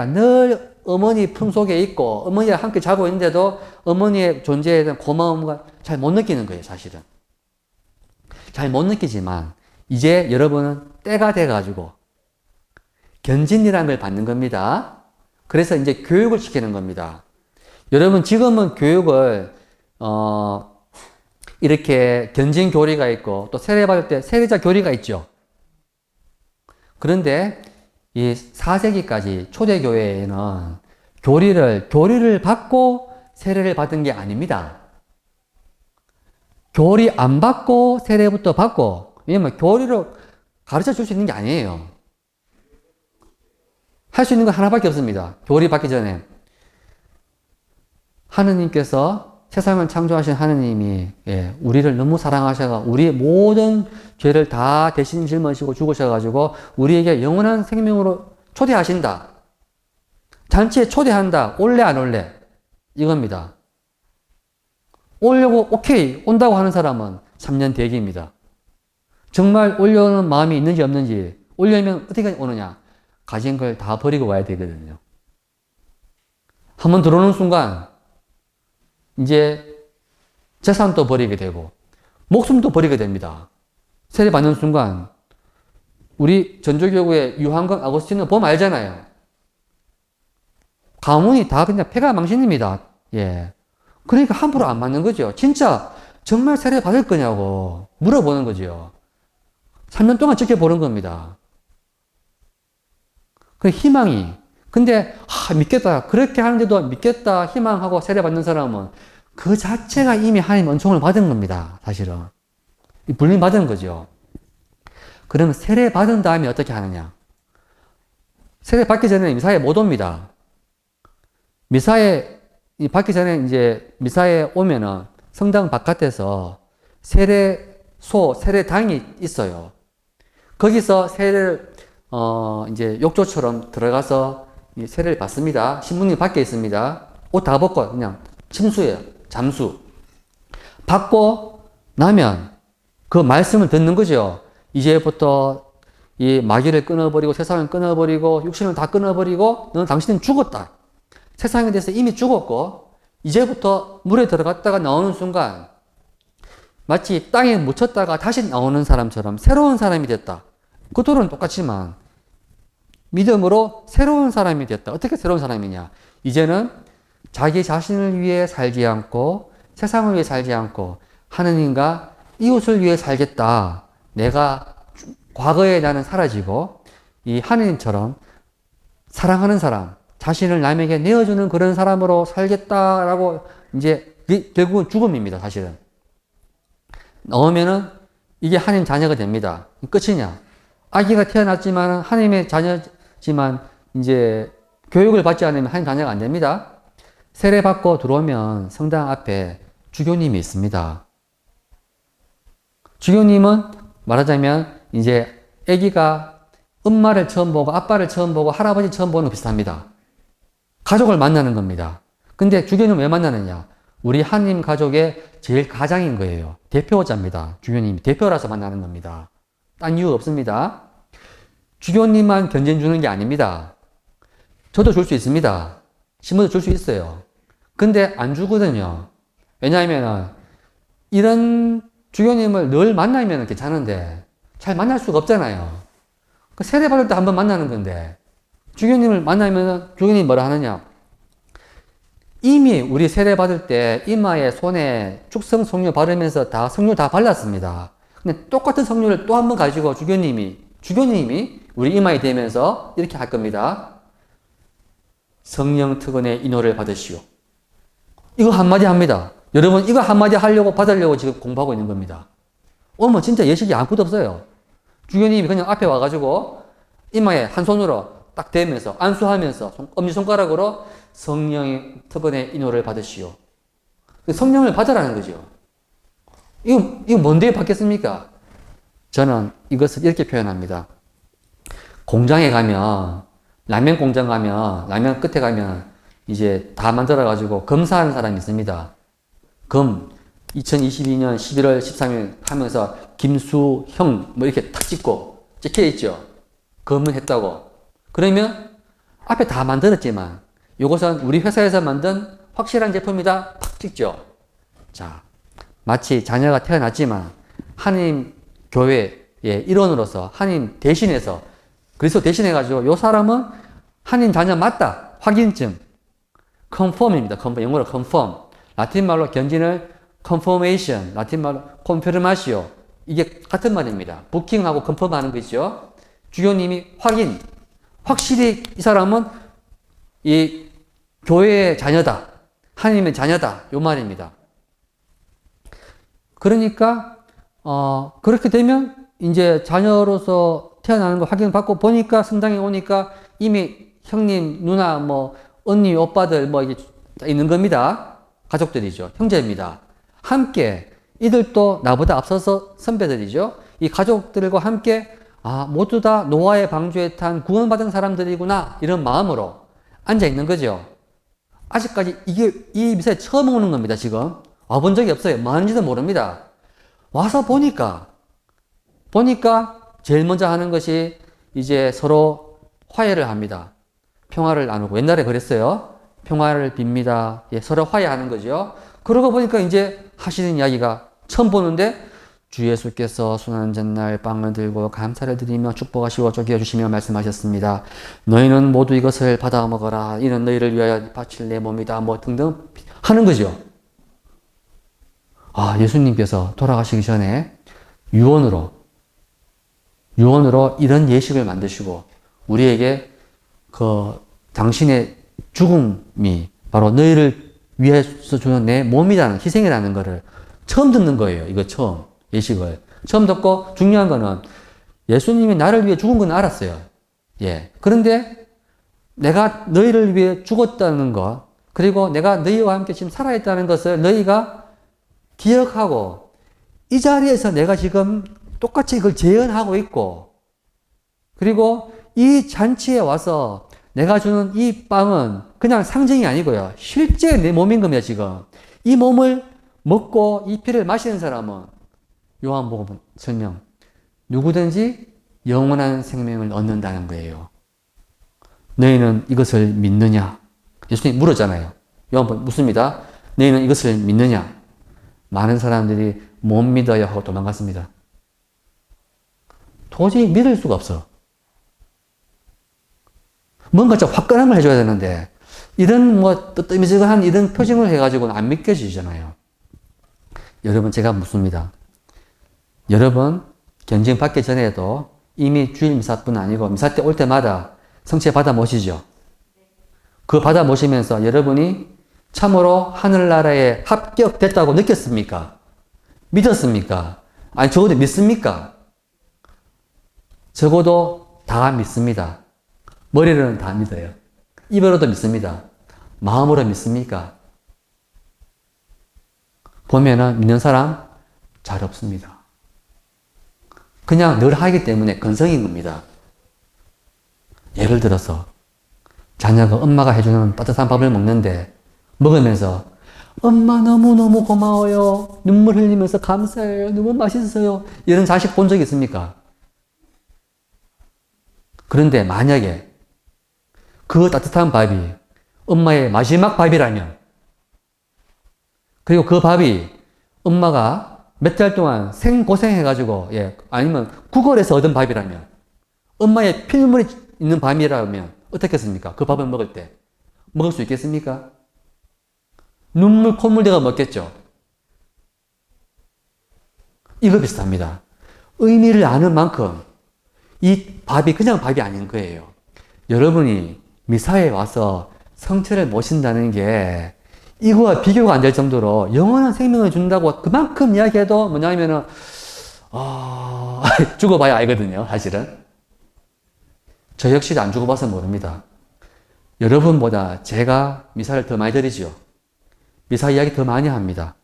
늘 어머니 품속에 있고 어머니와 함께 자고 있는데도 어머니의 존재에 대한 고마움과 잘 못 느끼는 거예요, 사실은. 잘 못 느끼지만 이제 여러분은 때가 돼가지고 견진이라는 걸 받는 겁니다. 그래서 이제 교육을 시키는 겁니다. 여러분 지금은 교육을 이렇게 견진 교리가 있고 또 세례 받을 때 세례자 교리가 있죠. 그런데 이 4세기까지 초대교회에는 교리를 받고 세례를 받은 게 아닙니다. 교리 안 받고 세례부터 받고, 왜냐면 교리로 가르쳐 줄 수 있는 게 아니에요. 할 수 있는 건 하나밖에 없습니다. 교리 받기 전에. 하느님께서 세상을 창조하신 하느님이 우리를 너무 사랑하셔서 우리의 모든 죄를 다 대신 짊어지고 죽으셔가지고 우리에게 영원한 생명으로 초대하신다. 단체에 초대한다. 올래 안 올래? 이겁니다. 오려고 오케이 온다고 하는 사람은 3년 대기입니다. 정말 오려는 마음이 있는지 없는지, 오려면 어떻게 오느냐? 가진 걸 다 버리고 와야 되거든요. 한번 들어오는 순간 이제 재산도 버리게 되고 목숨도 버리게 됩니다. 세례 받는 순간 우리 전조교구의 유한강 아고스틴은 보면 알잖아요. 가문이 다 그냥 폐가 망신입니다. 예. 그러니까 함부로 안 맞는 거죠. 진짜 정말 세례 받을 거냐고 물어보는 거죠. 3년 동안 지켜보는 겁니다. 그 희망이. 근데 믿겠다. 그렇게 하는데도 믿겠다 희망하고 세례 받는 사람은 그 자체가 이미 하나님 은총을 받은 겁니다. 사실은. 불림 받은 거죠. 그러면 세례 받은 다음에 어떻게 하느냐? 세례 받기 전에 미사에 못 옵니다. 미사에 받기 전에 이제 미사에 오면은 성당 바깥에서 세례소, 세례당이 있어요. 거기서 세례를 이제 욕조처럼 들어가서 세례를 받습니다. 신부님 밖에 있습니다. 옷 다 벗고 그냥 침수예요. 잠수. 받고 나면 그 말씀을 듣는 거죠. 이제부터 이 마귀를 끊어버리고 세상을 끊어버리고 육신을 다 끊어버리고 너는 당신은 죽었다. 세상에 대해서 이미 죽었고 이제부터 물에 들어갔다가 나오는 순간 마치 땅에 묻혔다가 다시 나오는 사람처럼 새로운 사람이 됐다. 그들은 똑같지만 믿음으로 새로운 사람이 됐다. 어떻게 새로운 사람이냐? 이제는 자기 자신을 위해 살지 않고 세상을 위해 살지 않고 하느님과 이웃을 위해 살겠다. 내가 과거에 나는 사라지고 이 하느님처럼 사랑하는 사람, 자신을 남에게 내어주는 그런 사람으로 살겠다라고 이제 결국은 죽음입니다. 사실은. 나오면은 이게 하나님 자녀가 됩니다. 끝이냐? 아기가 태어났지만 하나님의 자녀지만 이제 교육을 받지 않으면 하나님 자녀가 안 됩니다. 세례 받고 들어오면 성당 앞에 주교님이 있습니다. 주교님은 말하자면 이제 아기가 엄마를 처음 보고 아빠를 처음 보고 할아버지 처음 보는 거 비슷합니다. 가족을 만나는 겁니다. 근데 주교님은 왜 만나느냐? 우리 하나님 가족의 제일 가장인 거예요. 대표자입니다. 주교님이 대표라서 만나는 겁니다. 딴 이유 없습니다. 주교님만 견진 주는 게 아닙니다. 저도 줄 수 있습니다. 신부도 줄 수 있어요. 근데 안 주거든요. 왜냐하면 이런 주교님을 늘 만나면 괜찮은데 잘 만날 수가 없잖아요. 그 세례 받을 때 한번 만나는 건데 주교님을 만나면 주교님이 뭐라 하느냐? 이미 우리 세례 받을 때 이마에 손에 축성 성료 바르면서 다 성료 다 발랐습니다. 근데 똑같은 성료를 또 한 번 가지고 주교님이 우리 이마에 대면서 이렇게 할 겁니다. 성령 특언의 인호를 받으시오. 이거 한마디 합니다. 여러분 이거 한마디 하려고 받으려고 지금 공부하고 있는 겁니다. 오늘 진짜 예식이 아무것도 없어요. 주교님이 그냥 앞에 와가지고 이마에 한 손으로 딱 대면서 안수하면서 엄지손가락으로 성령의 특언의 인호를 받으시오. 성령을 받으라는 거죠. 이거 뭔데 받겠습니까? 저는 이것을 이렇게 표현합니다. 공장에 가면 라면 공장 가면 라면 끝에 가면 이제 다 만들어가지고 검사하는 사람이 있습니다. 2022년 11월 13일 하면서 김수형 뭐 이렇게 탁 찍고 찍혀 있죠. 검문했다고. 그러면 앞에 다 만들었지만 이것은 우리 회사에서 만든 확실한 제품이다. 탁 찍죠. 자, 마치 자녀가 태어났지만 하나님 교회의 일원으로서 하나님 대신해서 그리스도 대신해가지고 이 사람은 하나님 자녀 맞다. 확인증. confirm입니다. 영어로 confirm. 라틴 말로 견진을 confirmation. 라틴 말로 confirmatio. 이게 같은 말입니다. 부킹하고 confirm 하는 거죠. 주교님이 확인. 확실히 이 사람은 이 교회의 자녀다. 하나님의 자녀다. 요 말입니다. 그러니까 그렇게 되면 이제 자녀로서 태어나는 거 확인받고 보니까 성당에 오니까 이미 형님, 누나, 뭐 언니, 오빠들 뭐 이게 있는 겁니다. 가족들이죠. 형제입니다. 함께 이들도 나보다 앞서서 선배들이죠. 이 가족들과 함께 모두 다 노아의 방주에 탄 구원받은 사람들이구나 이런 마음으로 앉아 있는 거죠. 아직까지 이 미사에 처음 오는 겁니다, 지금. 와본 적이 없어요. 뭐 하는지도 모릅니다. 와서 보니까 제일 먼저 하는 것이 이제 서로 화해를 합니다. 평화를 나누고. 옛날에 그랬어요. 평화를 빕니다. 예, 서로 화해하는 거죠. 그러고 보니까 이제 하시는 이야기가 처음 보는데 주 예수께서 순환전날 빵을 들고 감사를 드리며 축복하시고 쪼개어 주시며 말씀하셨습니다. 너희는 모두 이것을 받아 먹어라. 이는 너희를 위하여 바칠 내 몸이다. 뭐 등등 하는 거죠. 아, 예수님께서 돌아가시기 전에 유언으로 이런 예식을 만드시고 우리에게 당신의 죽음이 바로 너희를 위해서 주는 내 몸이라는 희생이라는 것을 처음 듣는 거예요. 이거 처음. 예식을. 처음 듣고 중요한 거는 예수님이 나를 위해 죽은 건 알았어요. 예. 그런데 내가 너희를 위해 죽었다는 것, 그리고 내가 너희와 함께 지금 살아있다는 것을 너희가 기억하고 이 자리에서 내가 지금 똑같이 이걸 재현하고 있고, 그리고 이 잔치에 와서 내가 주는 이 빵은 그냥 상징이 아니고요. 실제 내 몸인 겁니다, 지금. 이 몸을 먹고 이 피를 마시는 사람은 요한복음 설명, 누구든지 영원한 생명을 얻는다는 거예요. 너희는 이것을 믿느냐? 예수님이 물었잖아요. 요한복음 묻습니다. 너희는 이것을 믿느냐? 많은 사람들이 못 믿어요 하고 도망갔습니다. 도저히 믿을 수가 없어. 뭔가 좀 화끈한 걸 해줘야 되는데 이런 뜨미지근한 이런 표정을 해가지고는 안 믿겨지잖아요. 여러분, 제가 묻습니다. 여러분, 견증 받기 전에도 이미 주일 미사뿐 아니고 미사 때 올 때마다 성체 받아 모시죠. 그 받아 모시면서 여러분이 참으로 하늘나라에 합격됐다고 느꼈습니까? 믿었습니까? 아니, 적어도 믿습니까? 적어도 다 믿습니다. 머리로는 다 믿어요. 입으로도 믿습니다. 마음으로 믿습니까? 보면은 믿는 사람 잘 없습니다. 그냥 늘 하기 때문에 건성인 겁니다. 예를 들어서 자녀가 엄마가 해주는 따뜻한 밥을 먹는데 먹으면서 엄마 너무너무 고마워요. 눈물 흘리면서 감사해요. 너무 맛있어요. 이런 자식 본 적 있습니까? 그런데 만약에 그 따뜻한 밥이 엄마의 마지막 밥이라면, 그리고 그 밥이 엄마가 몇 달 동안 생고생해가지고, 예, 아니면 구걸해서 얻은 밥이라면, 엄마의 피눈물이 있는 밤이라면 어떻겠습니까? 그 밥을 먹을 때. 먹을 수 있겠습니까? 눈물, 콧물 대가 먹겠죠. 이거 비슷합니다. 의미를 아는 만큼 이 밥이 그냥 밥이 아닌 거예요. 여러분이 미사에 와서 성체를 모신다는 게 이거와 비교가 안 될 정도로 영원한 생명을 준다고 그만큼 이야기해도 뭐냐면은 죽어봐야 알거든요, 사실은. 저 역시도 안 죽어봐서 모릅니다. 여러분보다 제가 미사를 더 많이 드리죠. 미사 이야기 더 많이 합니다.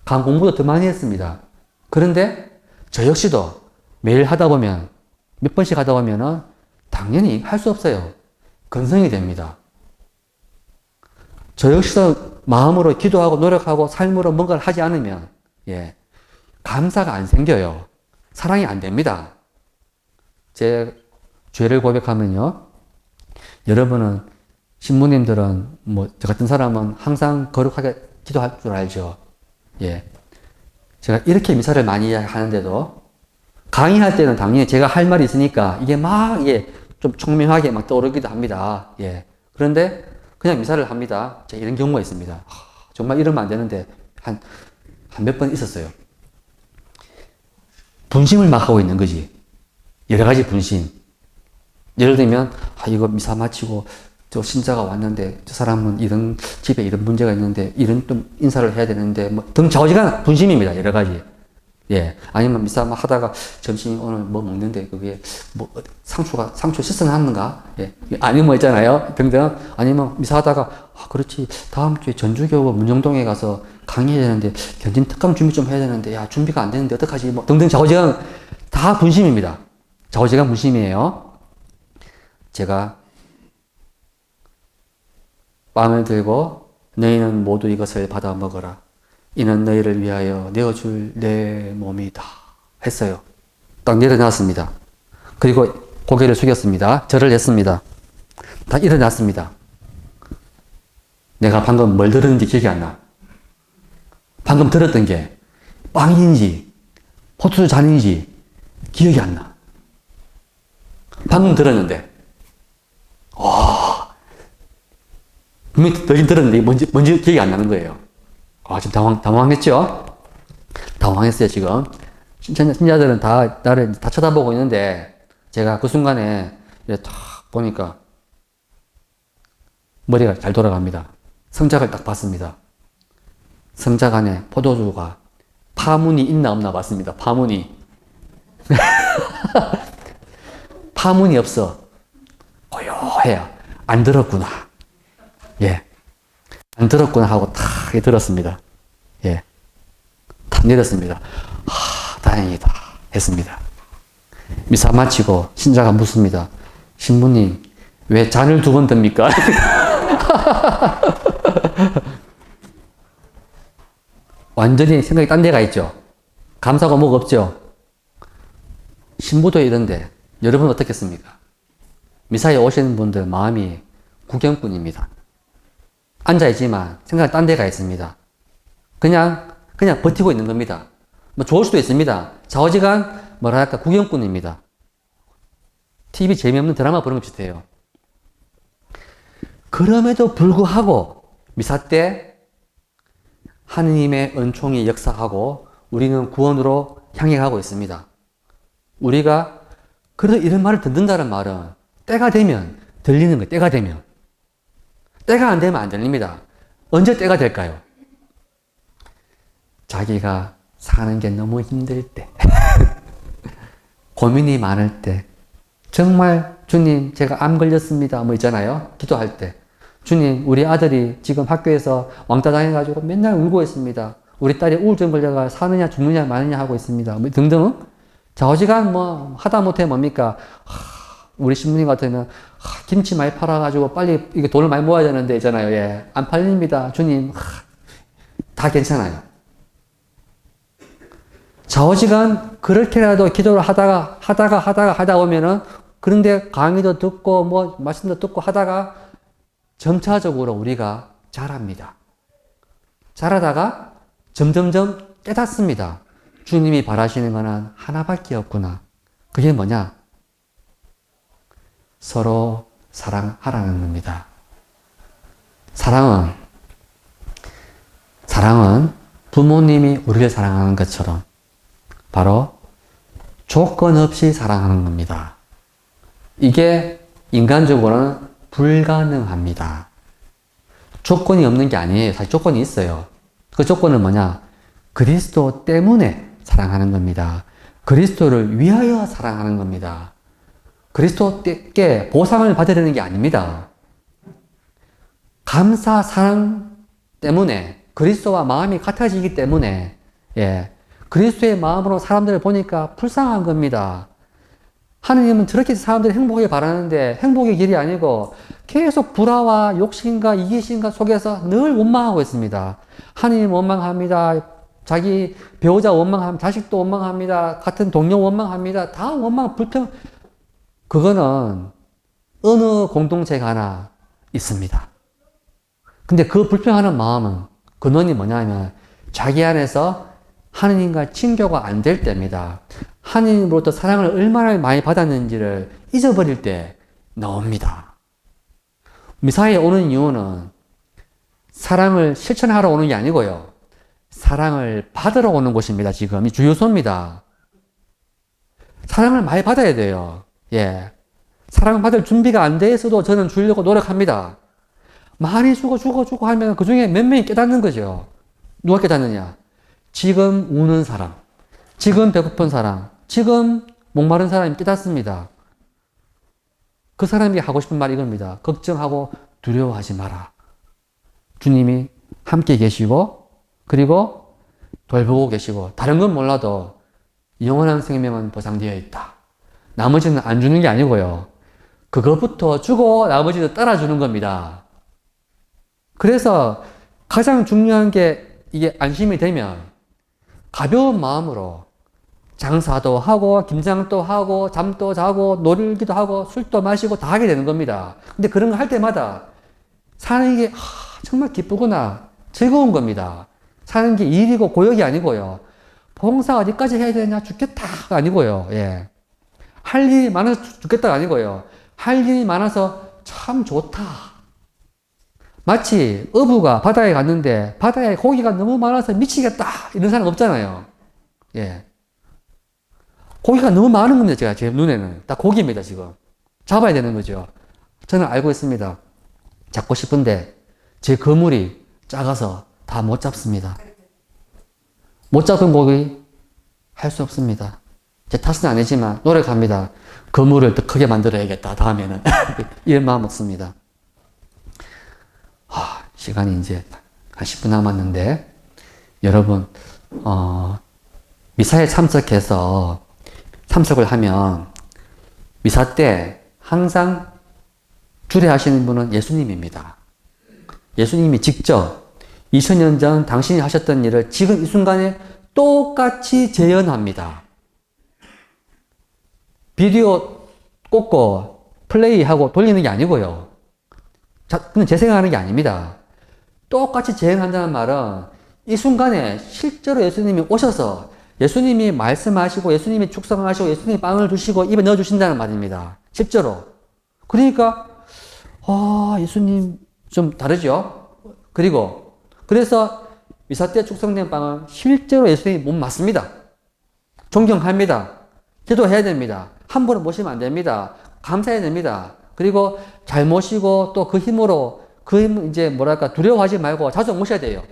강 공부도 더 많이 했습니다. 그런데 저 역시도 매일 하다 보면, 몇 번씩 하다 보면은 당연히 할 수 없어요. 건성이 됩니다. 저 역시도 마음으로 기도하고 노력하고 삶으로 뭔가를 하지 않으면, 예, 감사가 안 생겨요. 사랑이 안 됩니다. 제 죄를 고백하면요, 여러분은, 신부님들은, 저 같은 사람은 항상 거룩하게 기도할 줄 알죠. 예. 제가 이렇게 미사를 많이 하는데도, 강의할 때는 당연히 제가 할 말이 있으니까, 이게 막, 예, 좀 총명하게 막 떠오르기도 합니다. 예. 그런데, 그냥 미사를 합니다. 제가 이런 경우가 있습니다. 정말 이러면 안 되는데, 한 몇 번 있었어요. 분심을 막 하고 있는 거지. 여러 가지 분심. 예를 들면, 이거 미사 마치고, 저 신자가 왔는데, 저 사람은 이런, 집에 이런 문제가 있는데, 이런 좀 인사를 해야 되는데, 등 좌우지간 분심입니다. 여러 가지. 예. 아니면 미사 하다가, 점심 오늘 뭐 먹는데, 그게, 상추 씻어놨는가? 예. 아니면 있잖아요. 등등. 아니면 미사 하다가, 그렇지. 다음 주에 전주교구 문정동에 가서 강의해야 되는데, 견진 특강 준비 좀 해야 되는데, 야, 준비가 안 되는데, 어떡하지? 등등 좌우지간 다 분심입니다. 좌우지간 분심이에요. 제가 빵을 들고 너희는 모두 이것을 받아 먹어라. 이는 너희를 위하여 내어줄 내 몸이다. 했어요. 딱 내려놨습니다. 그리고 고개를 숙였습니다. 절을 했습니다. 딱 일어났습니다. 내가 방금 뭘 들었는지 기억이 안 나. 방금 들었던 게 빵인지 포도주 잔인지 기억이 안 나. 방금 들었는데 분명히 들었는데 뭔지 기억이 안 나는 거예요. 지금 당황했죠? 당황했어요, 지금. 신자들은 나를 다 쳐다보고 있는데, 제가 그 순간에, 이렇게 탁 보니까, 머리가 잘 돌아갑니다. 성작을 딱 봤습니다. 성작 안에 포도주가 파문이 있나 없나 봤습니다. 파문이. 파문이 없어. 고요해요. 안 들었구나. 예. 안 들었구나 하고 탁 들었습니다. 예. 탁 내렸습니다. 다행이다. 했습니다. 미사 마치고 신자가 묻습니다. 신부님, 왜 잔을 2번 듭니까? 완전히 생각이 딴 데가 있죠. 감사가 뭐가 없죠. 신부도 이런데 여러분 어떻겠습니까? 미사에 오시는 분들 마음이 구경꾼입니다. 앉아있지만 생각이 딴 데가 있습니다. 그냥 버티고 있는 겁니다. 뭐 좋을 수도 있습니다. 좌우지간 뭐랄까 구경꾼입니다. TV 재미없는 드라마 보는 것 비슷해요. 그럼에도 불구하고 미사 때 하느님의 은총이 역사하고 우리는 구원으로 향해 가고 있습니다. 우리가 그래도 이런 말을 듣는다는 말은 때가 되면 들리는 거예요. 때가 되면. 때가 안 되면 안 들립니다. 언제 때가 될까요? 자기가 사는 게 너무 힘들 때, 고민이 많을 때, 정말 주님 제가 암 걸렸습니다 뭐 있잖아요. 기도할 때 주님 우리 아들이 지금 학교에서 왕따 당해가지고 맨날 울고 있습니다. 우리 딸이 우울증 걸려가 사느냐 죽느냐 마느냐 하고 있습니다. 뭐 등등. 좌우지간 뭐 하다 못해 뭡니까? 우리 신부님 같으면 김치 많이 팔아가지고 빨리 이게 돈을 많이 모아야 되는데 있잖아요. 예. 안 팔립니다. 주님. 다 괜찮아요. 좌우지간 그렇게라도 기도를 하다 보면은 그런데 강의도 듣고 뭐 말씀도 듣고 하다가 점차적으로 우리가 자랍니다. 자라다가 점점점 깨닫습니다. 주님이 바라시는 거는 하나밖에 없구나. 그게 뭐냐? 서로 사랑하라는 겁니다. 사랑은 부모님이 우리를 사랑하는 것처럼 바로 조건 없이 사랑하는 겁니다. 이게 인간적으로는 불가능합니다. 조건이 없는 게 아니에요. 사실 조건이 있어요. 그 조건은 뭐냐? 그리스도 때문에 사랑하는 겁니다. 그리스도를 위하여 사랑하는 겁니다. 그리스도께 보상을 받으려는 게 아닙니다. 감사, 사랑 때문에 그리스도와 마음이 같아지기 때문에 그리스도의 마음으로 사람들을 보니까 불쌍한 겁니다. 하느님은 저렇게 사람들이 행복하게 바라는데 행복의 길이 아니고 계속 불화와 욕심과 이기심과 속에서 늘 원망하고 있습니다. 하느님 원망합니다. 자기 배우자 원망합니다. 자식도 원망합니다. 같은 동료 원망합니다. 다 원망, 불평. 그거는 어느 공동체가 하나 있습니다. 근데 그 불평하는 마음은 근원이 뭐냐면 자기 안에서 하느님과 친교가 안 될 때입니다. 하느님으로부터 사랑을 얼마나 많이 받았는지를 잊어버릴 때 나옵니다. 미사에 오는 이유는 사랑을 실천하러 오는 게 아니고요. 사랑을 받으러 오는 곳입니다. 지금 이 주요소입니다. 사랑을 많이 받아야 돼요. 예. 사랑받을 준비가 안 돼 있어도 저는 주려고 노력합니다. 많이 주고 하면 그 중에 몇 명이 깨닫는 거죠. 누가 깨닫느냐? 지금 우는 사람, 지금 배고픈 사람, 지금 목마른 사람이 깨닫습니다. 그 사람이 하고 싶은 말이 이겁니다. 걱정하고 두려워하지 마라. 주님이 함께 계시고 그리고 돌보고 계시고 다른 건 몰라도 영원한 생명은 보장되어 있다. 나머지는 안 주는 게 아니고요. 그것부터 주고 나머지는 따라주는 겁니다. 그래서 가장 중요한 게 이게 안심이 되면 가벼운 마음으로 장사도 하고 김장도 하고 잠도 자고 놀기도 하고 술도 마시고 다 하게 되는 겁니다. 근데 그런 거 할 때마다 사는 게 정말 기쁘구나, 즐거운 겁니다. 사는 게 일이고 고역이 아니고요. 봉사 어디까지 해야 되냐, 죽겠다가 아니고요. 예. 할 일이 많아서 죽겠다가 아니고요. 할 일이 많아서 참 좋다. 마치 어부가 바다에 갔는데 바다에 고기가 너무 많아서 미치겠다 이런 사람 없잖아요. 예. 고기가 너무 많은 겁니다. 제가 제 눈에는 딱 고기입니다. 지금 잡아야 되는 거죠. 저는 알고 있습니다. 잡고 싶은데 제 그물이 작아서 다 못 잡습니다. 못 잡은 고기 할 수 없습니다. 제 탓은 아니지만 노력합니다. 그물을 더 크게 만들어야겠다 다음에는. 이런 마음 먹습니다. 시간이 이제 한 10분 남았는데 여러분 미사에 참석을 하면 미사 때 항상 주례하시는 분은 예수님입니다. 예수님이 직접 2000년 전 당신이 하셨던 일을 지금 이 순간에 똑같이 재현합니다. 비디오 꽂고 플레이하고 돌리는 게 아니고요. 그냥 재생하는 게 아닙니다. 똑같이 재현한다는 말은 이 순간에 실제로 예수님이 오셔서 예수님이 말씀하시고 예수님이 축성하시고 예수님이 빵을 주시고 입에 넣어주신다는 말입니다. 실제로. 그러니까 예수님 좀 다르죠? 그래서 미사 때 축성된 빵은 실제로 예수님이 못 맞습니다. 존경합니다. 기도해야 됩니다. 함부로 모시면 안 됩니다. 감사해야 됩니다. 그리고 잘 모시고 또 그 힘으로 두려워하지 말고 자주 모셔야 돼요.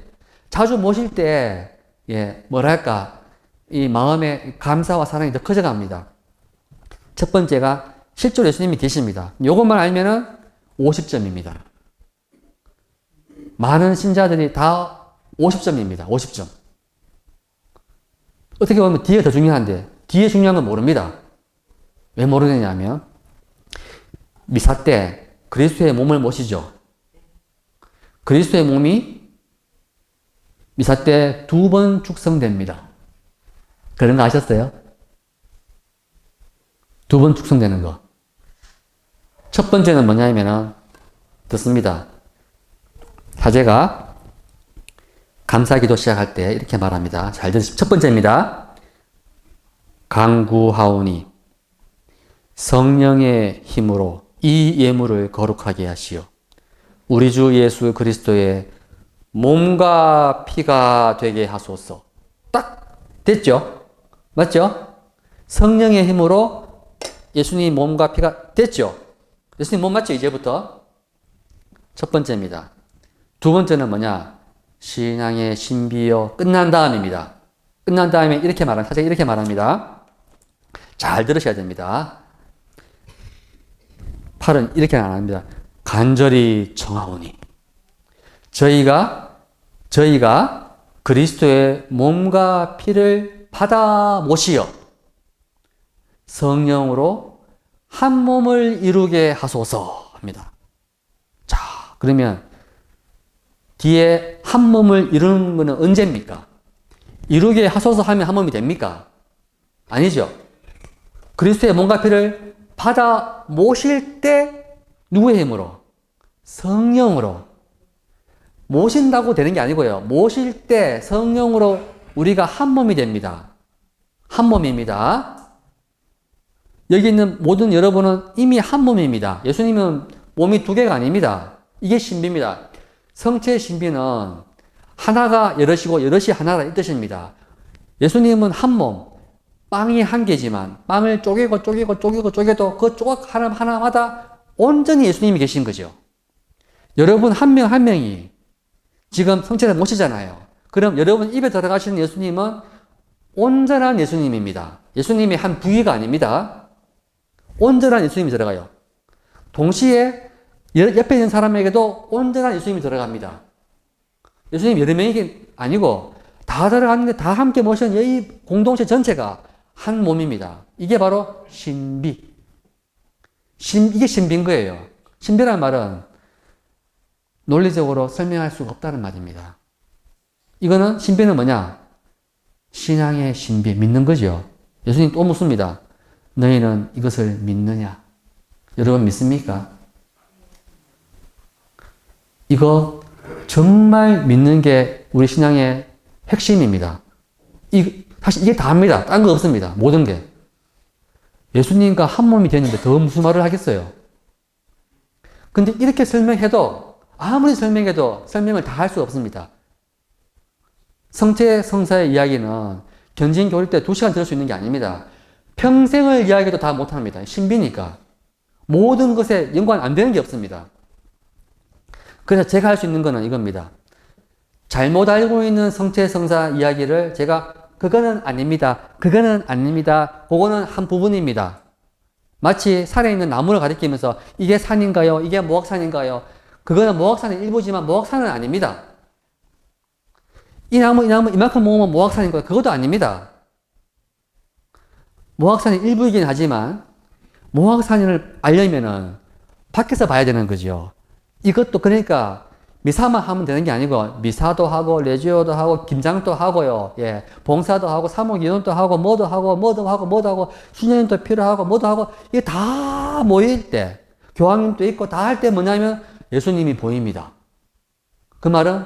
자주 모실 때 이 마음의 감사와 사랑이 더 커져갑니다. 첫 번째가 실제로 예수님이 계십니다. 이것만 알면은 50점입니다. 많은 신자들이 다 50점입니다. 50점. 어떻게 보면 뒤에 더 중요한데 뒤에 중요한 건 모릅니다. 왜 모르느냐면 미사 때 그리스도의 몸을 모시죠. 그리스도의 몸이 미사 때 2번 축성됩니다. 그런 거 아셨어요? 2번 축성되는 거. 첫 번째는 뭐냐면은 듣습니다. 사제가 감사기도 시작할 때 이렇게 말합니다. 잘 들으십시오. 첫 번째입니다. 간구하오니 성령의 힘으로 이 예물을 거룩하게 하시어 우리 주 예수 그리스도의 몸과 피가 되게 하소서. 딱 됐죠? 맞죠? 성령의 힘으로 예수님 몸과 피가 됐죠? 예수님 몸 맞죠? 이제부터? 첫 번째입니다. 두 번째는 뭐냐? 신앙의 신비여 끝난 다음입니다. 끝난 다음에 사실 이렇게 말합니다. 잘 들으셔야 됩니다. 8은 이렇게 안 합니다. 간절히 청하오니 저희가 그리스도의 몸과 피를 받아 모시어 성령으로 한 몸을 이루게 하소서 합니다. 자, 그러면 뒤에 한 몸을 이루는 것은 언제입니까? 이루게 하소서 하면 한 몸이 됩니까? 아니죠. 그리스도의 몸과 피를 받아 모실 때 누구의 힘으로? 성령으로. 모신다고 되는 게 아니고요. 모실 때 성령으로 우리가 한 몸이 됩니다. 한 몸입니다. 여기 있는 모든 여러분은 이미 한 몸입니다. 예수님은 몸이 2개가 아닙니다. 이게 신비입니다. 성체의 신비는 하나가 여럿이고 여럿이 하나라 이 뜻입니다. 예수님은 한 몸, 빵이 한 개지만 빵을 쪼개고 그 조각 하나마다 온전히 예수님이 계신 거죠. 여러분 한 명 한 명이 지금 성체를 모시잖아요. 그럼 여러분 입에 들어가시는 예수님은 온전한 예수님입니다. 예수님이 한 부위가 아닙니다. 온전한 예수님이 들어가요. 동시에 옆에 있는 사람에게도 온전한 예수님이 들어갑니다. 예수님 여러 명이 아니고 다 들어갔는데 다 함께 모신 이 공동체 전체가 한 몸입니다. 이게 바로 신비. 이게 신비인 거예요. 신비라는 말은 논리적으로 설명할 수가 없다는 말입니다. 이거는 신비는 뭐냐? 신앙의 신비, 믿는 거죠. 예수님 또 묻습니다. 너희는 이것을 믿느냐? 여러분 믿습니까? 이거 정말 믿는 게 우리 신앙의 핵심입니다. 사실 이게 다입니다. 딴 거 없습니다. 모든 게. 예수님과 한 몸이 됐는데 더 무슨 말을 하겠어요? 근데 이렇게 설명해도 아무리 설명해도 설명을 다 할 수 없습니다. 성체 성사의 이야기는 견진 교릴 때 2시간 들을 수 있는 게 아닙니다. 평생을 이야기해도 다 못합니다. 신비니까. 모든 것에 연관 안 되는 게 없습니다. 그래서 제가 할 수 있는 거는 이겁니다. 잘못 알고 있는 성체 성사 이야기를 제가 그거는 아닙니다. 그거는 아닙니다. 그거는 한 부분입니다. 마치 산에 있는 나무를 가리키면서 이게 산인가요? 이게 모악산인가요? 그거는 모악산의 일부지만 모악산은 아닙니다. 이 나무 이만큼 모으면 모악산인 거예요. 그것도 아닙니다. 모악산이 일부이긴 하지만 모악산을 알려면은 밖에서 봐야 되는 거죠. 이것도 그러니까 미사만 하면 되는 게 아니고 미사도 하고 레지오도 하고 김장도 하고요. 예, 봉사도 하고 사목이론도 하고 뭐도 하고 수녀님도 필요하고 뭐도 하고 이게 다 모일 때 교황님도 있고 다 할 때 뭐냐면 예수님이 보입니다. 그 말은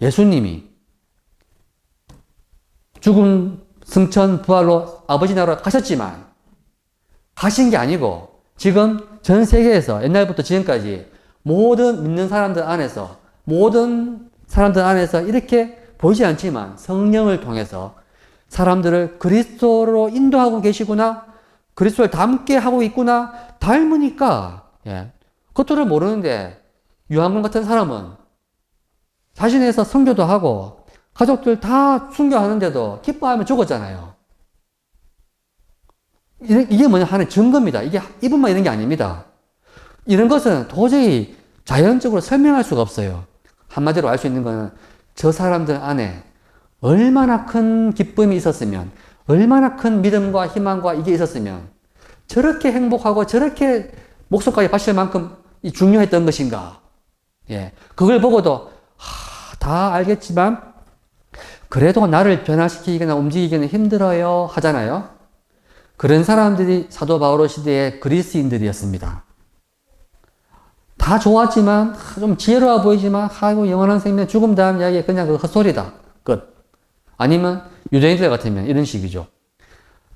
예수님이 죽음 승천 부활로 아버지 나라로 가셨지만 가신 게 아니고 지금 전 세계에서 옛날부터 지금까지 모든 믿는 사람들 안에서 이렇게 보이지 않지만 성령을 통해서 사람들을 그리스도로 인도하고 계시구나, 그리스도를 닮게 하고 있구나, 닮으니까, 예. 그것들을 모르는데, 유한군 같은 사람은 자신에서 선교도 하고, 가족들 다 순교하는데도 기뻐하며 죽었잖아요. 이게 뭐냐 하는 증거입니다. 이게 이분만 이런 게 아닙니다. 이런 것은 도저히 자연적으로 설명할 수가 없어요. 한마디로 알 수 있는 것은 저 사람들 안에 얼마나 큰 기쁨이 있었으면, 얼마나 큰 믿음과 희망과 이게 있었으면 저렇게 행복하고 저렇게 목숨까지 바칠 만큼 중요했던 것인가. 예, 그걸 보고도 다 알겠지만 그래도 나를 변화시키거나 움직이기는 힘들어요 하잖아요. 그런 사람들이 사도 바오로 시대의 그리스인들이었습니다. 다 좋았지만, 좀 지혜로워 보이지만, 아이고, 영원한 생명, 죽음 다음 이야기, 그냥 그 헛소리다. 끝. 아니면, 유대인들 같으면 이런 식이죠.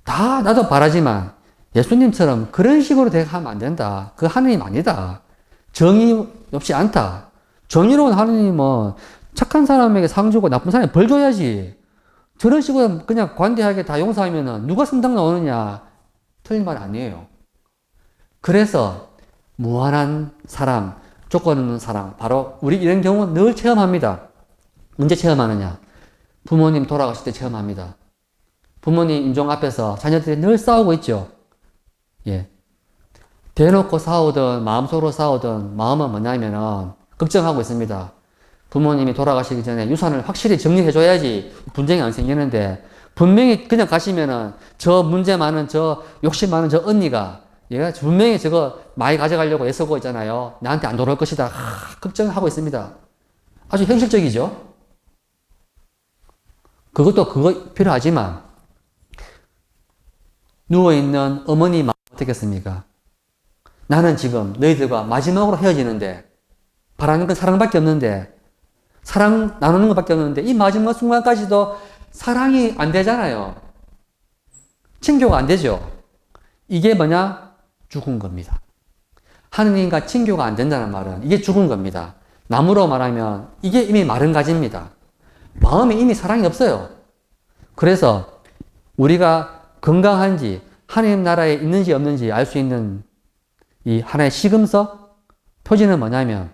다 나도 바라지만, 예수님처럼 그런 식으로 내가 하면 안 된다. 그 하느님 아니다. 정의 없이 않다. 정의로운 하느님은 착한 사람에게 상 주고 나쁜 사람에게 벌 줘야지. 저런 식으로 그냥 관대하게 다 용서하면 누가 성당 나오느냐. 틀린 말 아니에요. 그래서, 무한한 사랑, 조건 없는 사랑. 바로 우리 이런 경우 늘 체험합니다. 언제 체험하느냐? 부모님 돌아가실 때 체험합니다. 부모님 임종 앞에서 자녀들이 늘 싸우고 있죠. 예. 대놓고 싸우든 마음속으로 싸우든 마음은 뭐냐면은 걱정하고 있습니다. 부모님이 돌아가시기 전에 유산을 확실히 정리해줘야지 분쟁이 안 생기는데 분명히 그냥 가시면은 저 문제 많은 저 욕심 많은 저 언니가 얘가 분명히 저거 많이 가져가려고 애쓰고 있잖아요. 나한테 안 돌아올 것이다. 걱정하고 있습니다. 아주 현실적이죠. 그것도 그거 필요하지만 누워있는 어머니 마음 어떻겠습니까? 나는 지금 너희들과 마지막으로 헤어지는데 바라는 건 사랑밖에 없는데 사랑 나누는 것밖에 없는데 이 마지막 순간까지도 사랑이 안 되잖아요. 친교가 안 되죠. 이게 뭐냐? 죽은 겁니다. 하느님과 친교가 안 된다는 말은 이게 죽은 겁니다. 나무로 말하면 이게 이미 마른 가지입니다. 마음에 이미 사랑이 없어요. 그래서 우리가 건강한지 하느님 나라에 있는지 없는지 알 수 있는 이 하나의 시금석 표지는 뭐냐면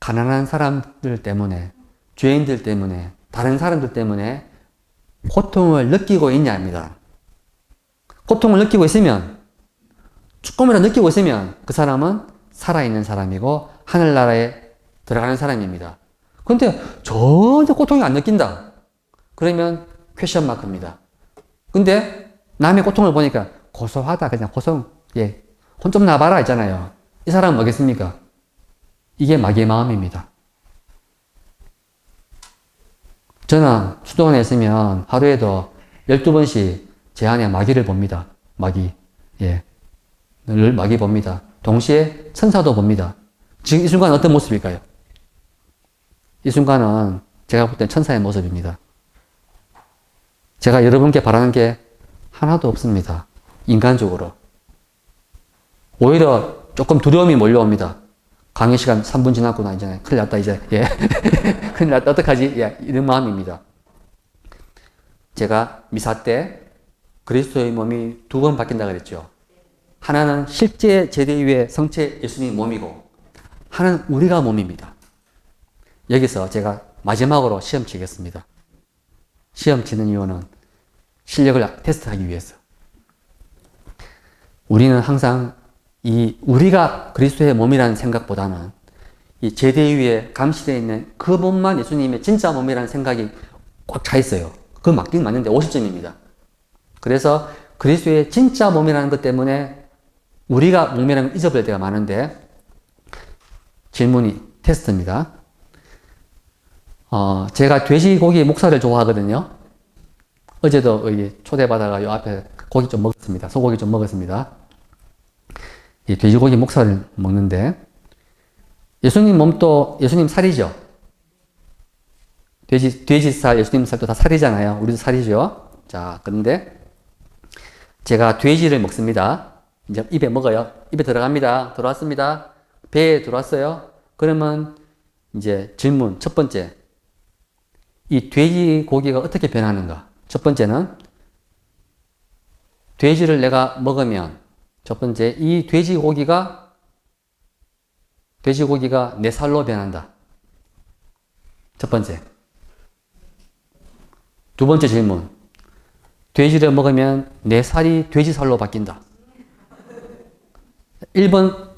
가난한 사람들 때문에 죄인들 때문에 다른 사람들 때문에 고통을 느끼고 있냐입니다. 고통을 느끼고 있으면 조금이라도 느끼고 있으면 그 사람은 살아있는 사람이고 하늘나라에 들어가는 사람입니다. 근데 전혀 고통이 안 느낀다. 그러면 퀘션 마크입니다. 근데 남의 고통을 보니까 고소하다. 그냥 고소, 예. 혼 좀 나봐라 있잖아요. 이 사람은 뭐겠습니까? 이게 마귀의 마음입니다. 저는 수도원에 있으면 하루에도 12번씩 제 안에 마귀를 봅니다. 마귀. 예. 늘 마귀 봅니다. 동시에 천사도 봅니다. 지금 이 순간은 어떤 모습일까요? 이 순간은 제가 볼 땐 천사의 모습입니다. 제가 여러분께 바라는 게 하나도 없습니다. 인간적으로. 오히려 조금 두려움이 몰려옵니다. 강의 시간 3분 지났구나, 이제. 큰일 났다, 이제. 예. 큰일 났다, 어떡하지? 예. 이런 마음입니다. 제가 미사 때 그리스도의 몸이 2번 바뀐다 그랬죠. 하나는 실제 제대 위에 성체 예수님 몸이고, 하나는 우리가 몸입니다. 여기서 제가 마지막으로 시험 치겠습니다. 시험 치는 이유는 실력을 테스트하기 위해서. 우리는 항상 우리가 그리스도의 몸이라는 생각보다는 이 제대 위에 감시되어 있는 그 몸만 예수님의 진짜 몸이라는 생각이 꽉 차 있어요. 그거 맞긴 맞는데 50점입니다. 그래서 그리스도의 진짜 몸이라는 것 때문에 우리가 몸이라는 걸 잊어버릴 때가 많은데, 질문이 테스트입니다. 제가 돼지고기 목살을 좋아하거든요. 어제도 초대받아가 요 앞에 고기 좀 먹었습니다. 소고기 좀 먹었습니다. 이 돼지고기 목살을 먹는데, 예수님 몸도 예수님 살이죠. 돼지살, 예수님 살도 다 살이잖아요. 우리도 살이죠. 자, 그런데 제가 돼지를 먹습니다. 이제 입에 먹어요. 입에 들어갑니다. 들어왔습니다. 배에 들어왔어요. 그러면 이제 질문 첫 번째, 이 돼지고기가 어떻게 변하는가? 첫 번째는 돼지를 내가 먹으면, 첫 번째, 이 돼지고기가 내 살로 변한다. 첫 번째. 두 번째 질문, 돼지를 먹으면 내 살이 돼지 살로 바뀐다. 1번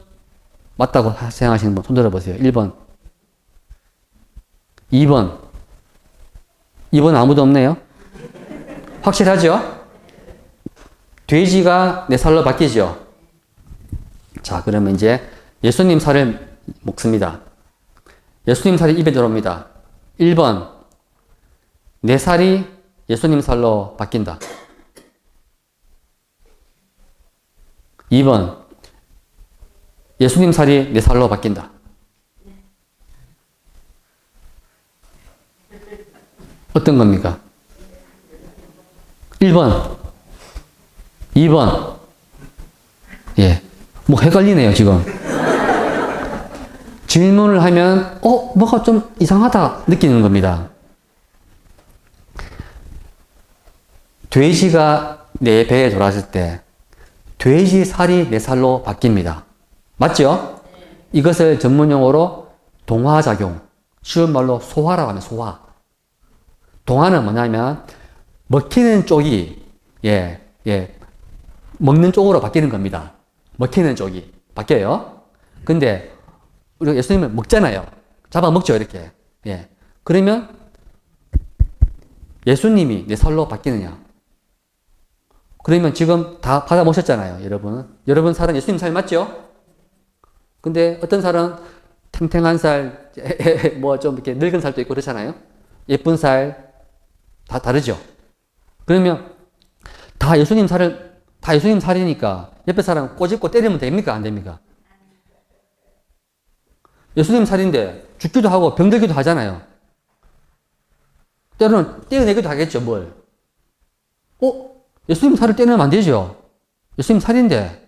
맞다고 생각하시는 분 손 들어보세요. 1번. 2번. 2번 아무도 없네요. 확실하죠? 돼지가 내 살로 바뀌죠? 자, 그러면 이제 예수님 살을 먹습니다. 예수님 살이 입에 들어옵니다. 1번. 내 살이 예수님 살로 바뀐다. 2번. 예수님 살이 내 살로 바뀐다. 어떤 겁니까? 1번. 2번. 예. 뭐 헷갈리네요, 지금. 질문을 하면, 뭐가 좀 이상하다 느끼는 겁니다. 돼지가 내 배에 들어왔을 때, 돼지 살이 내 살로 바뀝니다. 맞죠? 이것을 전문용어로 동화작용, 쉬운 말로 소화라고 하면 소화. 동화는 뭐냐면, 먹히는 쪽이, 먹는 쪽으로 바뀌는 겁니다. 먹히는 쪽이 바뀌어요. 근데, 우리가 예수님을 먹잖아요. 잡아먹죠, 이렇게. 예. 그러면, 예수님이 내 살로 바뀌느냐? 그러면 지금 다 받아보셨잖아요, 여러분. 여러분 살은 예수님 살 맞죠? 근데 어떤 살은 탱탱한 살, 뭐 좀 이렇게 늙은 살도 있고 그렇잖아요. 예쁜 살, 다 다르죠? 그러면 다 예수님 살이니까 옆에 사람 꼬집고 때리면 됩니까? 안 됩니까? 예수님 살인데 죽기도 하고 병들기도 하잖아요. 때로는 떼어내기도 하겠죠, 뭘. 예수님 살을 떼내면 안 되죠. 예수님 살인데.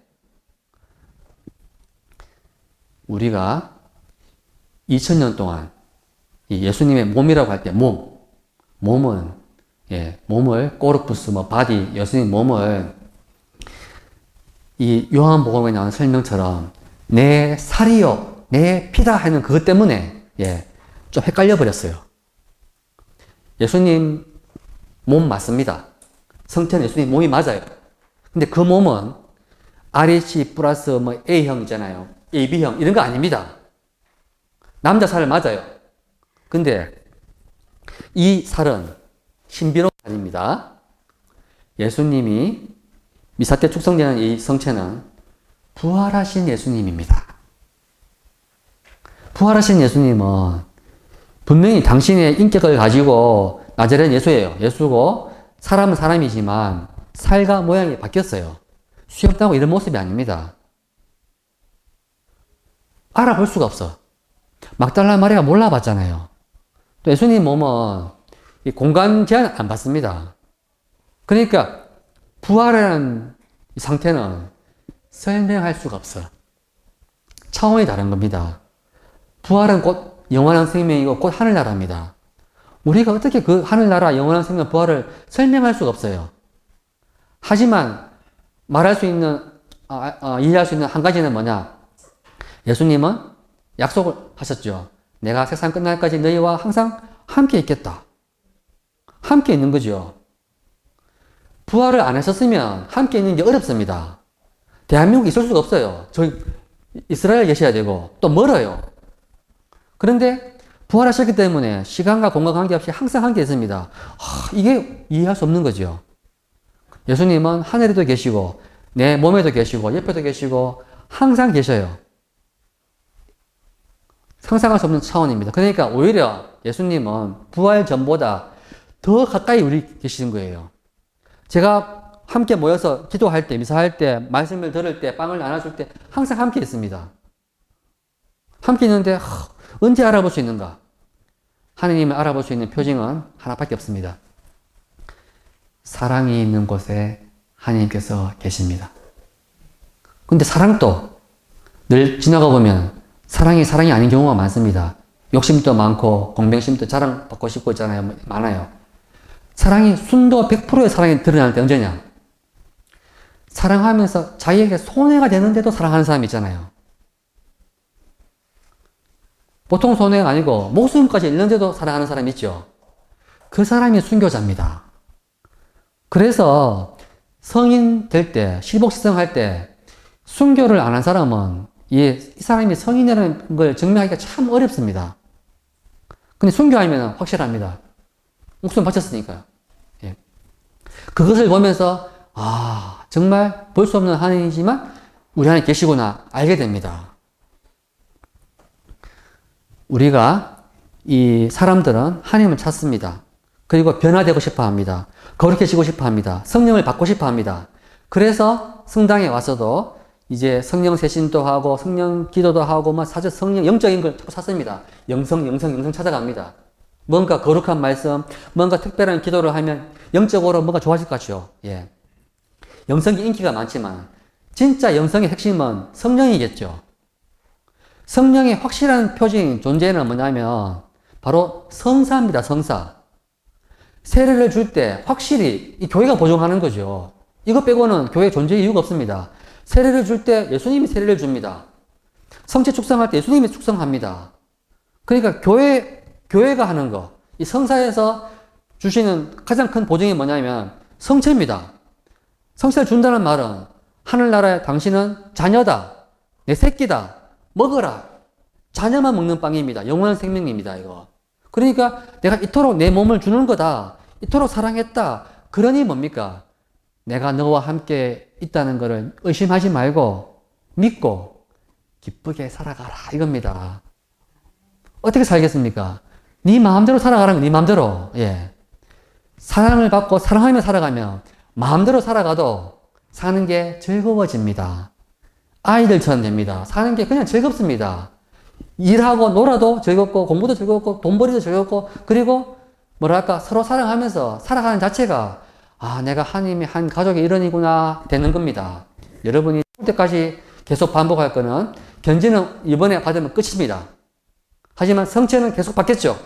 우리가 2000년 동안 이 예수님의 몸이라고 할 때 몸을 꼬르푸스, 바디, 예수님 몸을 이 요한복음에 나오는 설명처럼 내 살이요, 내 피다 하는 그것 때문에 좀 헷갈려 버렸어요. 예수님 몸 맞습니다. 성체는 예수님 몸이 맞아요. 근데 그 몸은 RH 플러스 A형 있잖아요. AB형 이런 거 아닙니다. 남자 살 맞아요. 근데 이 살은 신비로운 살입니다. 예수님이 미사 때 축성되는 이 성체는 부활하신 예수님입니다. 부활하신 예수님은 분명히 당신의 인격을 가지고 나자렛 예수예요. 예수고 사람은 사람이지만 살과 모양이 바뀌었어요. 수염나고 이런 모습이 아닙니다. 알아볼 수가 없어. 막달라 마리아가 몰라봤잖아요. 또 예수님 몸은 이 공간 제한 안 받습니다. 그러니까 부활이라는 이 상태는 설명할 수가 없어. 차원이 다른 겁니다. 부활은 곧 영원한 생명이고 곧 하늘나라입니다. 우리가 어떻게 그 하늘나라, 영원한 생명, 부활을 설명할 수가 없어요. 하지만 말할 수 있는, 이해할 수 있는 한 가지는 뭐냐? 예수님은 약속을 하셨죠. 내가 세상 끝날까지 너희와 항상 함께 있겠다. 함께 있는 거죠. 부활을 안 하셨으면 함께 있는 게 어렵습니다. 대한민국에 있을 수가 없어요. 저희 이스라엘 계셔야 되고 또 멀어요. 그런데 부활하셨기 때문에 시간과 공간 관계없이 항상 함께 있습니다. 이게 이해할 수 없는 거죠. 예수님은 하늘에도 계시고 내 몸에도 계시고 옆에도 계시고 항상 계셔요. 상상할 수 없는 차원입니다. 그러니까 오히려 예수님은 부활 전보다 더 가까이 우리 계시는 거예요. 제가 함께 모여서 기도할 때, 미사할 때, 말씀을 들을 때, 빵을 나눠줄 때 항상 함께 있습니다. 함께 있는데 언제 알아볼 수 있는가? 하느님을 알아볼 수 있는 표징은 하나밖에 없습니다. 사랑이 있는 곳에 하느님께서 계십니다. 근데 사랑도 늘 지나가 보면 사랑이 아닌 경우가 많습니다. 욕심도 많고 공병심도 자랑받고 싶고 있잖아요. 많아요. 사랑이 순도 100%의 사랑이 드러날 때 언제냐? 사랑하면서 자기에게 손해가 되는데도 사랑하는 사람이 있잖아요. 보통 손해가 아니고 목숨까지 잃는데도 사랑하는 사람이 있죠. 그 사람이 순교자입니다. 그래서 성인 될 때, 실복시성할 때 순교를 안 한 사람은 이 사람이 성인이라는 걸 증명하기가 참 어렵습니다. 근데 순교하면 확실합니다. 목숨 바쳤으니까요. 예. 그것을 보면서 정말 볼 수 없는 하나님이지만 우리 안에 계시구나 알게 됩니다. 우리가 이 사람들은 하나님을 찾습니다. 그리고 변화되고 싶어 합니다. 거룩해지고 싶어 합니다. 성령을 받고 싶어 합니다. 그래서 성당에 와서도 이제 성령 세신도 하고 성령 기도도 하고 사실 성령 영적인 걸 자꾸 찾습니다. 영성 찾아갑니다. 뭔가 거룩한 말씀, 뭔가 특별한 기도를 하면 영적으로 뭔가 좋아질 것 같죠. 예. 영성이 인기가 많지만 진짜 영성의 핵심은 성령이겠죠. 성령의 확실한 표징, 존재는 뭐냐면 바로 성사입니다. 성사. 세례를 줄 때 확실히 이 교회가 보증하는 거죠. 이거 빼고는 교회 존재의 이유가 없습니다. 세례를 줄 때 예수님이 세례를 줍니다. 성체 축성할 때 예수님이 축성합니다. 그러니까 교회가 하는 거, 이 성사에서 주시는 가장 큰 보증이 뭐냐면 성체입니다. 성체를 준다는 말은 하늘나라에 당신은 자녀다, 내 새끼다, 먹어라. 자녀만 먹는 빵입니다. 영원한 생명입니다. 이거. 그러니까 내가 이토록 내 몸을 주는 거다. 이토록 사랑했다. 그러니 뭡니까? 내가 너와 함께 있다는 것을 의심하지 말고 믿고 기쁘게 살아가라. 이겁니다. 어떻게 살겠습니까? 네 마음대로 살아가라는 거, 네 마음대로. 예. 사랑을 받고 사랑하며 살아가면 마음대로 살아가도 사는 게 즐거워집니다. 아이들처럼 됩니다. 사는 게 그냥 즐겁습니다. 일하고 놀아도 즐겁고 공부도 즐겁고 돈벌이도 즐겁고 그리고 뭐랄까 서로 사랑하면서 살아가는 자체가 내가 하나님의 한 가족의 일원이구나 되는 겁니다. 여러분이 죽을 때까지 계속 반복할 거는 견지는 이번에 받으면 끝입니다. 하지만 성체는 계속 받겠죠.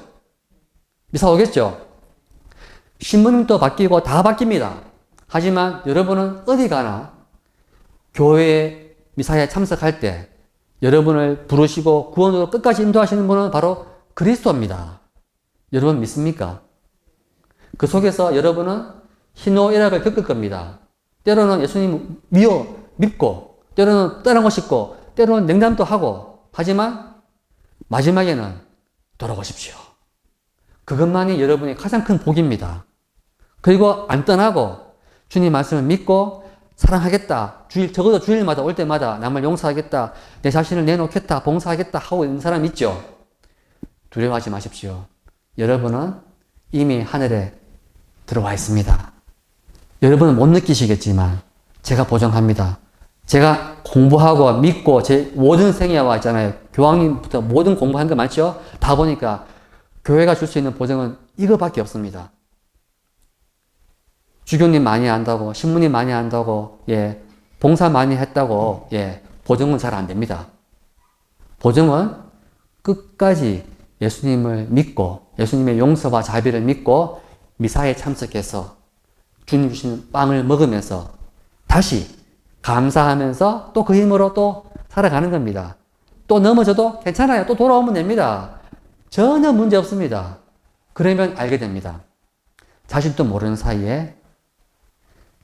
미사 오겠죠. 신부님도 바뀌고 다 바뀝니다. 하지만 여러분은 어디 가나 교회 미사에 참석할 때 여러분을 부르시고 구원으로 끝까지 인도하시는 분은 바로 그리스도입니다. 여러분 믿습니까? 그 속에서 여러분은 희노애락을 겪을 겁니다. 때로는 예수님 믿고 때로는 떠나고 싶고 때로는 냉담도 하고 하지만 마지막에는 돌아오십시오. 그것만이 여러분의 가장 큰 복입니다. 그리고 안 떠나고 주님 말씀을 믿고 사랑하겠다. 적어도 주일마다 올 때마다 남을 용서하겠다. 내 자신을 내놓겠다. 봉사하겠다. 하고 있는 사람 있죠. 두려워하지 마십시오. 여러분은 이미 하늘에 들어와 있습니다. 여러분은 못 느끼시겠지만 제가 보장합니다. 제가 공부하고 믿고 제 모든 생애와 있잖아요. 교황님부터 모든 공부한 거 많죠? 다 보니까 교회가 줄 수 있는 보장은 이거밖에 없습니다. 주교님 많이 안다고, 신부님 많이 안다고, 예, 봉사 많이 했다고, 예, 보증은 잘 안 됩니다. 보증은 끝까지 예수님을 믿고, 예수님의 용서와 자비를 믿고, 미사에 참석해서 주님 주시는 빵을 먹으면서 다시 감사하면서 또 그 힘으로 또 살아가는 겁니다. 또 넘어져도 괜찮아요. 또 돌아오면 됩니다. 전혀 문제 없습니다. 그러면 알게 됩니다. 자신도 모르는 사이에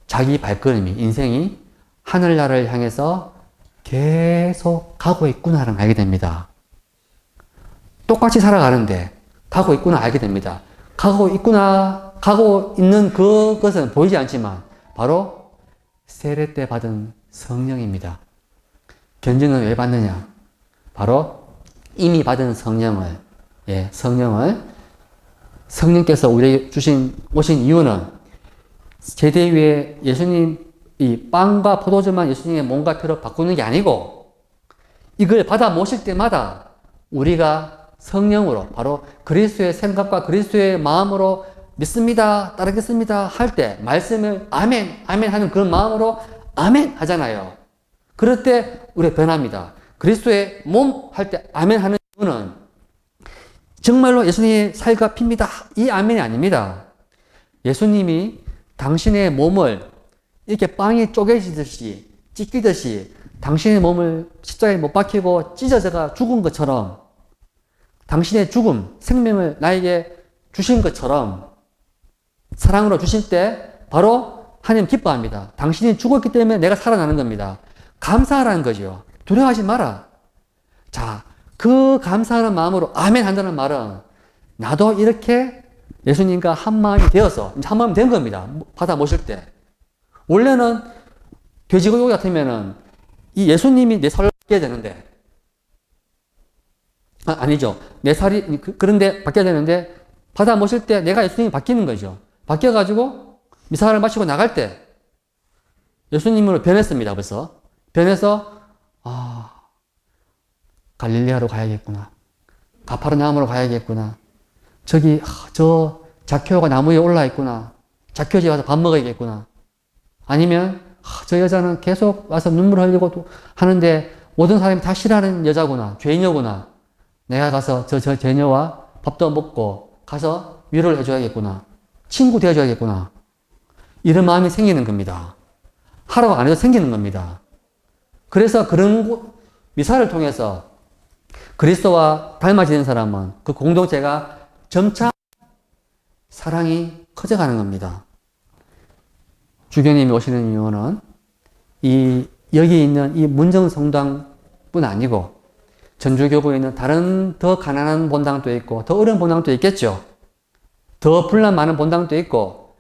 자기 발걸음이, 인생이 하늘나라를 향해서 계속 가고 있구나를 알게 됩니다. 똑같이 살아가는데 가고 있구나 알게 됩니다. 가고 있구나, 가고 있는 그것은 보이지 않지만 바로 세례 때 받은 성령입니다. 견증은 왜 받느냐? 바로 이미 받은 성령을, 예, 성령께서 우리에게 오신 이유는 제대 위에 예수님, 이 빵과 포도주만 예수님의 몸과 피로 바꾸는 게 아니고 이걸 받아 모실 때마다 우리가 성령으로 바로 그리스도의 생각과 그리스도의 마음으로 믿습니다, 따르겠습니다 할 때 말씀을 아멘, 아멘 하는 그런 마음으로 아멘 하잖아요. 그럴 때 우리가 변합니다. 그리스도의 몸 할 때 아멘 하는 이유는 정말로 예수님의 살과 피입니다. 이 아멘이 아닙니다. 예수님이 당신의 몸을 이렇게 빵이 쪼개지듯이 찢기듯이 당신의 몸을 십자가에 못 박히고 찢어져가 죽은 것처럼 당신의 죽음, 생명을 나에게 주신 것처럼 사랑으로 주실 때 바로 하나님 기뻐합니다. 당신이 죽었기 때문에 내가 살아나는 겁니다. 감사하라는 거죠. 두려워하지 마라. 자, 그 감사하는 마음으로 아멘 한다는 말은 나도 이렇게 예수님과 한 마음이 되어서 이제 한 마음이 된 겁니다. 받아 모실 때. 원래는 돼지고기 같으면은 이 예수님이 내 살을 바뀌어야 되는데 아니죠. 내 살이 그런데 바뀌어야 되는데 받아 모실 때 내가 예수님이 바뀌는 거죠. 바뀌어가지고 미사를 마치고 나갈 때 예수님으로 변했습니다. 벌써 변해서 갈릴레아로 가야겠구나. 가파르나움으로 가야겠구나. 저기 저 자케오가 나무 위에 올라 있구나. 자케오 집에 가서 밥 먹어야겠구나. 아니면 저 여자는 계속 와서 눈물 흘리고 또 하는데 모든 사람이 다 싫어하는 여자구나. 죄녀구나. 내가 가서 저 죄녀와 밥도 먹고 가서 위로를 해줘야겠구나. 친구 되어줘야겠구나. 이런 마음이 생기는 겁니다. 하라고 안 해도 생기는 겁니다. 그래서 그런 미사를 통해서 그리스도와 닮아지는 사람은 그 공동체가 점차 사랑이 커져가는 겁니다. 주교님이 오시는 이유는 여기 있는 이 문정성당뿐 아니고 전주교구에 있는 다른 더 가난한 본당도 있고 더 어려운 본당도 있겠죠. 더 분란 많은 본당도 있고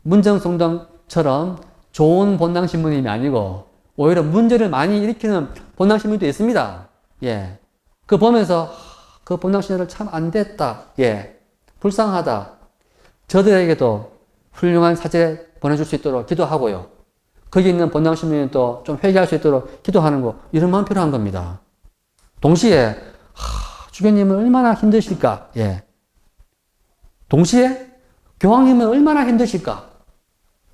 문정성당처럼 좋은 본당 신부님이 아니고 오히려 문제를 많이 일으키는 본당 신부님도 있습니다. 예, 그 보면서 그 본당 신부를 참 안 됐다. 예, 불쌍하다. 저들에게도 훌륭한 사제 보내줄 수 있도록 기도하고요. 거기 있는 본당 신부님 또 좀 회개할 수 있도록 기도하는 거 이런 마음 필요한 겁니다. 동시에 주교님은 얼마나 힘드실까? 예. 동시에 교황님은 얼마나 힘드실까?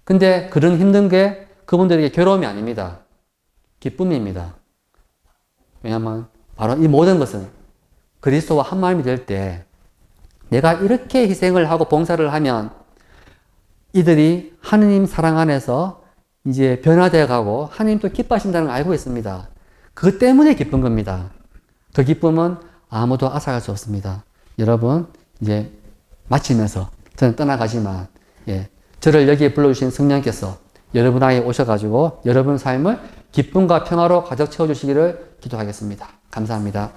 근데 그런 힘든 게 그분들에게 괴로움이 아닙니다. 기쁨입니다. 왜냐하면 바로 이 모든 것은 그리스도와 한 마음이 될 때 내가 이렇게 희생을 하고 봉사를 하면 이들이 하느님 사랑 안에서 이제 변화되어 가고 하나님도 기뻐하신다는 걸 알고 있습니다. 그것 때문에 기쁜 겁니다. 그 기쁨은 아무도 앗아갈 수 없습니다. 여러분 이제 마치면서 저는 떠나가지만 저를 여기에 불러주신 성령께서 여러분에게 오셔가지고 여러분 삶을 기쁨과 평화로 가득 채워주시기를 기도하겠습니다. 감사합니다.